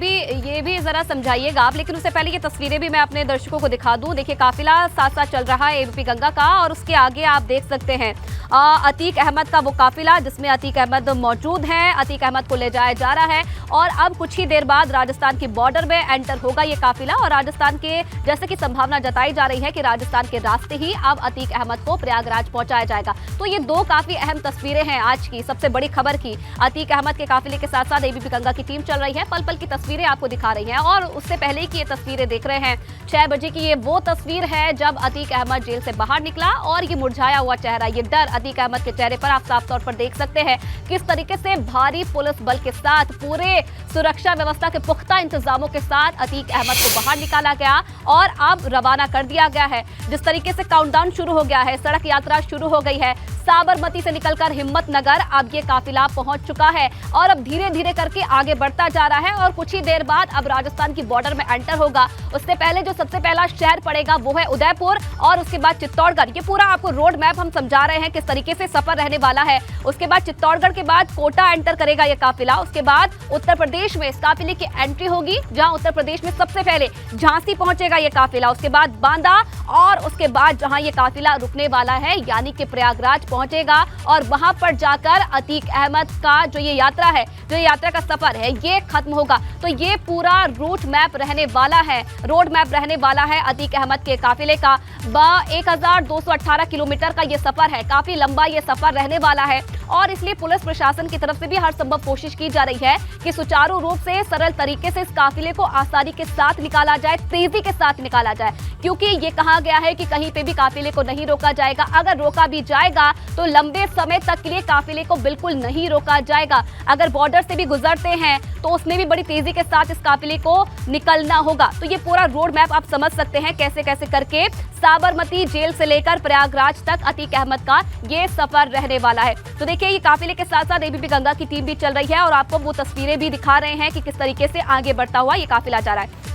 भी जरा समझाइएगा आप, लेकिन उससे पहले ये तस्वीरें भी मैं अपने दर्शकों को दिखा दूं। देखिए काफिला साथ साथ चल रहा है एबीपी गंगा का, और उसके आगे आप देख सकते हैं अतीक अहमद का वो काफिला जिसमें अतीक अहमद मौजूद हैं। अतीक अहमद को ले जाया जा रहा है और अब कुछ ही देर बाद राजस्थान की बॉर्डर में एंटर होगा ये काफिला, और राजस्थान के जैसे कि संभावना जताई जा रही है कि राजस्थान के रास्ते ही अब अतीक अहमद को प्रयागराज पहुंचाया जाएगा। तो ये दो काफी अहम तस्वीरें हैं आज की सबसे बड़ी खबर की। अतीक अहमद के काफिले के साथ साथ एबीपी गंगा की टीम चल रही है, पल पल की तस्वीरें आपको दिखा रही है। और उससे पहले की ये तस्वीरें देख रहे हैं 6 बजे की, ये वो तस्वीर है जब अतीक अहमद जेल से बाहर निकला और ये मुरझाया हुआ चेहरा, ये डर अतीक अहमद के चेहरे पर आप साफ तौर पर देख सकते हैं। किस तरीके से भारी पुलिस बल के साथ, पूरे सुरक्षा व्यवस्था के पुख्ता इंतजामों के साथ अतीक अहमद को बाहर निकाला गया और अब रवाना कर दिया गया है। जिस तरीके से काउंटडाउन शुरू हो गया है, सड़क यात्रा शुरू हो गई है, साबरमती से निकलकर हिम्मतनगर अब ये काफिला पहुंच चुका है और अब धीरे धीरे करके आगे बढ़ता जा रहा है और कुछ ही देर बाद अब राजस्थान की बॉर्डर में एंटर होगा। उससे पहले जो सबसे पहला शहर पड़ेगा वो है उदयपुर और उसके बाद चित्तौड़गढ़। ये पूरा आपको रोड मैप हम समझा रहे हैं किस तरीके से सफर रहने वाला है। उसके बाद चित्तौड़गढ़ के बाद कोटा एंटर करेगा ये काफिला। उसके बाद उत्तर प्रदेश में इस काफिले की एंट्री होगी, जहां उत्तर प्रदेश में सबसे पहले झांसी पहुंचेगा ये काफिला। उसके बाद बांदा और उसके बाद जहां ये काफिला रुकने वाला है यानी कि प्रयागराज पहुंचेगा और वहां पर जाकर अतीक अहमद का जो ये यात्रा है, जो यात्रा का सफर है, ये खत्म होगा। तो ये पूरा रूट मैप रहने वाला है, रोड मैप रहने वाला है अतीक अहमद के काफिले का। 1218 किलोमीटर का ये सफर है, काफी लंबा ये सफर रहने वाला है और इसलिए पुलिस प्रशासन की तरफ से भी हर संभव कोशिश की जा रही है कि सुचारू रूप से, सरल तरीके से इस काफिले को आसानी के साथ निकाला जाए, तेजी के साथ निकाला जाए, क्योंकि ये कहा गया है कि कहीं पे भी काफिले को नहीं रोका जाएगा। अगर रोका भी जाएगा तो लंबे समय तक के लिए काफिले को बिल्कुल नहीं रोका जाएगा। अगर बॉर्डर से भी गुजरते हैं तो उसमें भी बड़ी तेजी के साथ इस काफिले को निकलना होगा। तो ये पूरा रोड मैप आप समझ सकते हैं कैसे कैसे करके साबरमती जेल से लेकर प्रयागराज तक अतीक अहमद का ये सफर रहने वाला है। तो देखिए ये काफिले के साथ साथ एबीपी गंगा की टीम भी चल रही है और आपको वो तस्वीरें भी दिखा रहे हैं कि किस तरीके से आगे बढ़ता हुआ ये काफिला जा रहा है।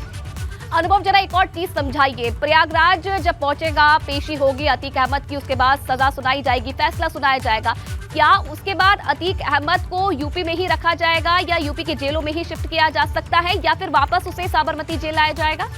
अनुभव जरा एक और चीज समझाइए, प्रयागराज जब पहुंचेगा, पेशी होगी अतीक अहमद की, उसके बाद सजा सुनाई जाएगी, फैसला सुनाया जाएगा, क्या उसके बाद अतीक अहमद को यूपी में ही रखा जाएगा या यूपी की जेलों में ही शिफ्ट किया जा सकता है या फिर वापस उसे साबरमती जेल लाया जाएगा?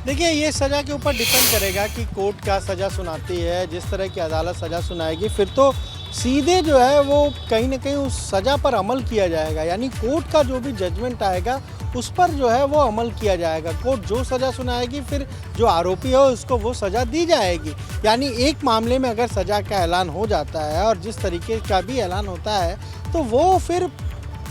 देखिए ये सज़ा के ऊपर डिपेंड करेगा कि कोर्ट क्या सज़ा सुनाती है। जिस तरह की अदालत सज़ा सुनाएगी फिर तो सीधे जो है वो कहीं ना कहीं उस सज़ा पर अमल किया जाएगा, यानी कोर्ट का जो भी जजमेंट आएगा उस पर जो है वो अमल किया जाएगा। कोर्ट जो सज़ा सुनाएगी फिर जो आरोपी है उसको वो सज़ा दी जाएगी। यानी एक मामले में अगर सज़ा का ऐलान हो जाता है और जिस तरीके का भी ऐलान होता है तो वो फिर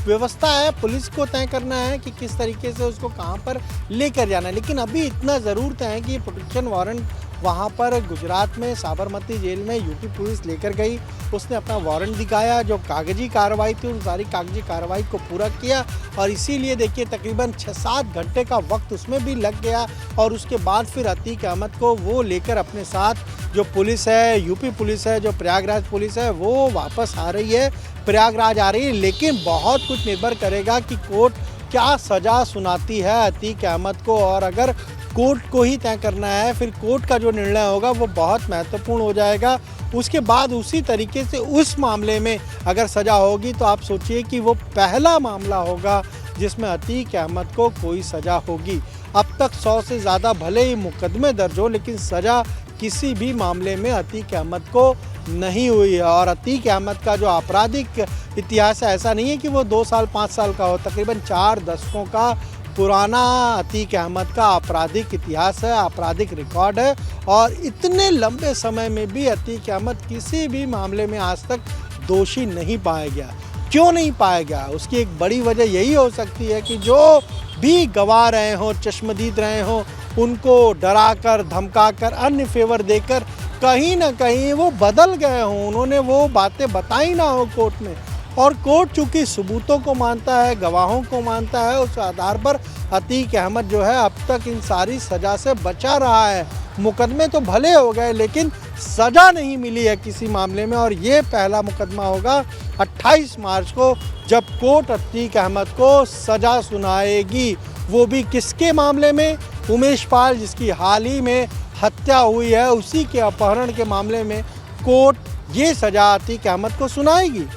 व्यवस्था है, पुलिस को तय करना है कि किस तरीके से उसको कहाँ पर लेकर जाना है। लेकिन अभी इतना ज़रूर तय है कि प्रोटेक्शन वारंट वहाँ पर गुजरात में साबरमती जेल में यूपी पुलिस लेकर गई, उसने अपना वारंट दिखाया, जो कागजी कार्रवाई थी उन सारी कागजी कार्रवाई को पूरा किया और इसीलिए देखिए तकरीबन 6-7 घंटे का वक्त उसमें भी लग गया और उसके बाद फिर अतीक अहमद को वो लेकर अपने साथ जो पुलिस है, यूपी पुलिस है, जो प्रयागराज पुलिस है, वो वापस आ रही है, प्रयागराज आ रही है। लेकिन बहुत कुछ निर्भर करेगा कि कोर्ट क्या सज़ा सुनाती है अतीक अहमद को, और अगर कोर्ट को ही तय करना है फिर कोर्ट का जो निर्णय होगा वो बहुत महत्वपूर्ण हो जाएगा। उसके बाद उसी तरीके से उस मामले में अगर सज़ा होगी तो आप सोचिए कि वो पहला मामला होगा जिसमें अतीक अहमद को कोई सज़ा होगी। अब तक 100 से ज़्यादा भले ही मुकदमे दर्ज हो लेकिन सज़ा किसी भी मामले में अतीक अहमद को नहीं हुई है। और अतीक अहमद का जो आपराधिक इतिहास है ऐसा नहीं है कि वो 2 साल 5 साल का हो, तकरीबन 4 दशकों का पुराना अतीक अहमद का आपराधिक इतिहास है, आपराधिक रिकॉर्ड है। और इतने लंबे समय में भी अतीक अहमद किसी भी मामले में आज तक दोषी नहीं पाया गया। क्यों नहीं पाया गया? उसकी एक बड़ी वजह यही हो सकती है कि जो भी गवाह रहे हों, चश्मदीद रहे हों, उनको डराकर, धमकाकर, अन्य फेवर देकर कहीं ना कहीं वो बदल गए हों, उन्होंने वो बातें बताई ना हो कोर्ट में। और कोर्ट चूँकि सबूतों को मानता है, गवाहों को मानता है, उस आधार पर अतीक अहमद जो है अब तक इन सारी सज़ा से बचा रहा है। मुकदमे तो भले हो गए लेकिन सज़ा नहीं मिली है किसी मामले में। और ये पहला मुकदमा होगा 28 मार्च को जब कोर्ट अतीक अहमद को सज़ा सुनाएगी, वो भी किसके मामले में? उमेश पाल, जिसकी हाल ही में हत्या हुई है, उसी के अपहरण के मामले में कोर्ट ये सजा अतीक अहमद को सुनाएगी।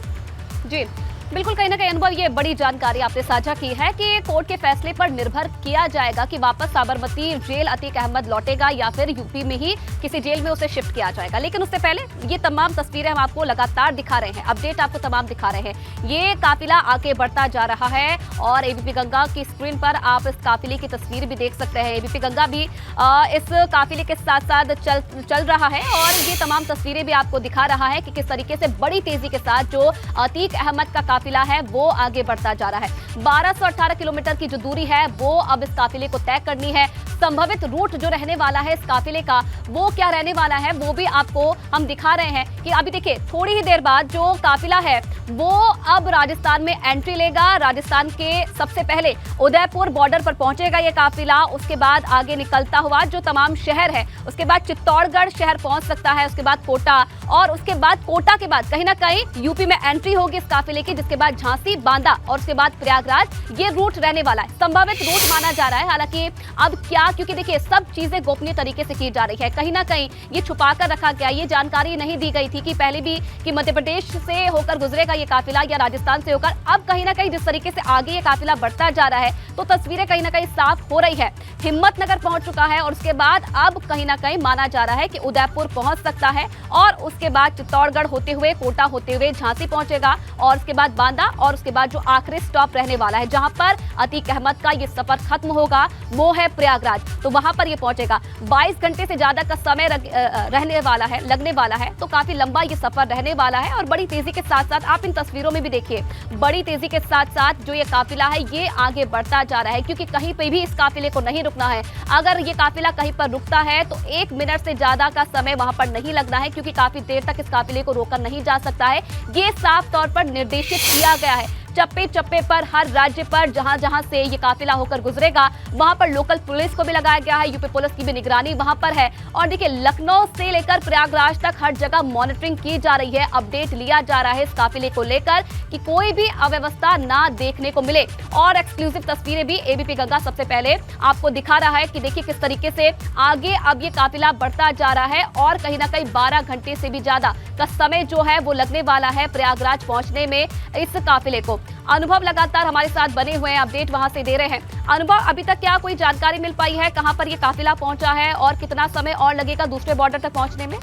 जी बिल्कुल, कहीं ना कहीं अनुभव, ये बड़ी जानकारी आपने साझा की है कि कोर्ट के फैसले पर निर्भर किया जाएगा कि वापस साबरमती जेल अतीक अहमद लौटेगा या फिर यूपी में ही किसी जेल में उसे शिफ्ट किया जाएगा। लेकिन उससे पहले ये तमाम तस्वीरें हम आपको लगातार दिखा रहे हैं, अपडेट आपको तमाम दिखा रहे हैं। ये काफिला आगे बढ़ता जा रहा है और एबीपी गंगा की स्क्रीन पर आप इस काफिले की तस्वीर भी देख सकते हैं। एबीपी गंगा भी इस काफिले के साथ साथ चल रहा है और ये तमाम तस्वीरें भी आपको दिखा रहा है कि किस तरीके से बड़ी तेजी के साथ जो अतीक अहमद का काफिला है वो आगे बढ़ता जा रहा है। 1218 किलोमीटर की जो दूरी है वो अब इस काफिले को तय करनी है। संभावित रूट जो रहने वाला है इस काफिले का वो क्या रहने वाला है वो भी आपको हम दिखा रहे हैं कि अभी देखिए थोड़ी ही देर बाद जो काफिला है वो अब राजस्थान में एंट्री लेगा। राजस्थान के सबसे पहले उदयपुर बॉर्डर पर पहुंचेगा ये काफिला, उसके बाद आगे निकलता हुआ जो तमाम शहर है, उसके बाद चित्तौड़गढ़ शहर पहुंच सकता है, उसके बाद कोटा और उसके बाद कोटा के बाद कहीं ना कहीं यूपी में एंट्री होगी इस काफिले की, जिसके बाद झांसी, बांदा और उसके बाद प्रयागराज ये रूट रहने वाला है। संभावित रूट माना जा रहा है। हालांकि अब क्या, क्योंकि देखिए सब चीजें गोपनीय तरीके से की जा रही है, कहीं ना कहीं ये छुपा कर रखा गया, ये जानकारी नहीं दी गई थी कि पहले भी कि मध्य प्रदेश से होकर गुजरेगा ये काफिला या राजस्थान से होकर। अब कहीं ना कहीं जिस तरीके से आगे ये काफिला बढ़ता जा रहा है तो तस्वीरें कहीं ना कहीं साफ हो रही है। हिम्मतनगर पहुंच चुका है और उसके बाद अब कहीं ना कहीं माना जा रहा है कि उदयपुर पहुंच सकता है और उसके बाद चित्तौड़गढ़ होते हुए, कोटा होते हुए झांसी पहुंचेगा और उसके बाद बांदा और उसके बाद जो आखिरी स्टॉप रहने वाला है जहां पर अतीक अहमद का ये सफर खत्म होगा वो है प्रयागराज, तो वहां पर ये पहुंचेगा। 22 घंटे से ज्यादा का समय रहने वाला है, लगने वाला है, तो काफी लंबा ये सफर रहने वाला है और बड़ी तेजी के साथ साथ आप इन तस्वीरों में भी देखिए, बड़ी तेजी के साथ साथ जो ये काफिला है ये आगे बढ़ता जा रहा है, क्योंकि कहीं पे भी इस काफिले को नहीं रुकना है। अगर ये काफिला कहीं पर रुकता है तो 1 मिनट से ज्यादा का समय वहां पर नहीं लगना है, क्योंकि काफी देर तक इस काफिले को रोका नहीं जा सकता है। ये साफ तौर पर निर्देशित किया गया है। चप्पे चप्पे पर हर राज्य पर जहां जहां से ये काफिला होकर गुजरेगा वहां पर लोकल पुलिस को भी लगाया गया है, यूपी पुलिस की भी निगरानी वहां पर है। और देखिए लखनऊ से लेकर प्रयागराज तक हर जगह मॉनिटरिंग की जा रही है, अपडेट लिया जा रहा है इस काफिले को लेकर कि कोई भी अव्यवस्था ना देखने को मिले। और एक्सक्लूसिव तस्वीरें भी एबीपी गंगा सबसे पहले आपको दिखा रहा है कि देखिए किस तरीके से आगे अब ये काफिला बढ़ता जा रहा है और कहीं ना कहीं 12 घंटे से भी ज्यादा का समय जो है वो लगने वाला है प्रयागराज पहुंचने में इस काफिले को। अनुभव लगातार हमारे साथ बने हुए हैं, अपडेट वहां से दे रहे हैं। अनुभव, अभी तक क्या कोई जानकारी मिल पाई है कहां पर ये काफिला पहुंचा है और कितना समय और लगेगा दूसरे बॉर्डर तक पहुंचने में?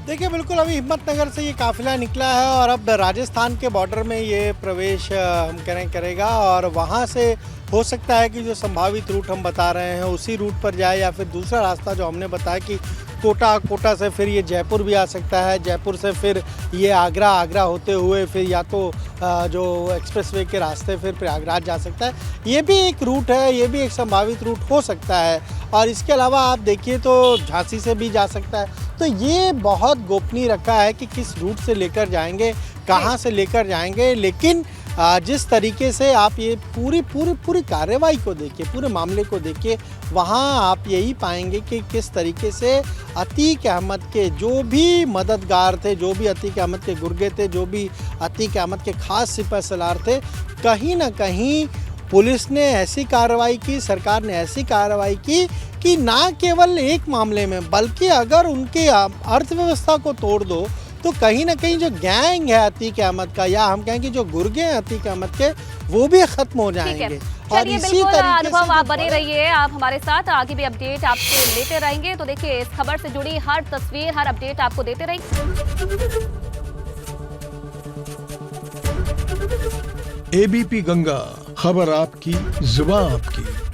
देखिए बिल्कुल अभी हिम्मतनगर से ये काफिला निकला है और अब राजस्थान के बॉर्डर में ये प्रवेश हम करेगा और वहाँ से हो सकता है कि जो संभावित रूट हम बता रहे हैं उसी रूट पर जाए या फिर दूसरा रास्ता जो हमने बताया कि कोटा से फिर ये जयपुर भी आ सकता है, जयपुर से फिर ये आगरा होते हुए फिर या तो जो एक्सप्रेसवे के रास्ते फिर प्रयागराज जा सकता है। ये भी एक रूट है, ये भी एक संभावित रूट हो सकता है। और इसके अलावा आप देखिए तो झांसी से भी जा सकता है। तो ये बहुत गोपनीय रखा है कि किस रूट से लेकर जाएंगे, कहाँ से लेकर जाएंगे, लेकिन जिस तरीके से आप ये पूरी कार्रवाई को देखिए, पूरे मामले को देखिए, वहाँ आप यही पाएंगे कि किस तरीके से अतीक अहमद के जो भी मददगार थे, जो भी अतीक अहमद के गुर्गे थे, जो भी अतीक अहमद के खास सिपह सलार थे, कहीं ना कहीं पुलिस ने ऐसी कार्रवाई की, सरकार ने ऐसी कार्रवाई की कि ना केवल एक मामले में बल्कि अगर उनके अर्थव्यवस्था को तोड़ दो तो कहीं ना कहीं जो गैंग है अतीक अहमद का या हम कहें कि जो गुर्गे हैं अतीक अहमद के वो भी खत्म हो जाएंगे। और इसी तरीके अनुभव आप बने रहिए, आप हमारे साथ आगे भी अपडेट आपसे लेते रहेंगे। तो देखिए इस खबर से जुड़ी हर तस्वीर, हर अपडेट आपको देते रहेंगे। एबीपी गंगा, खबर आपकी, जुबान आपकी।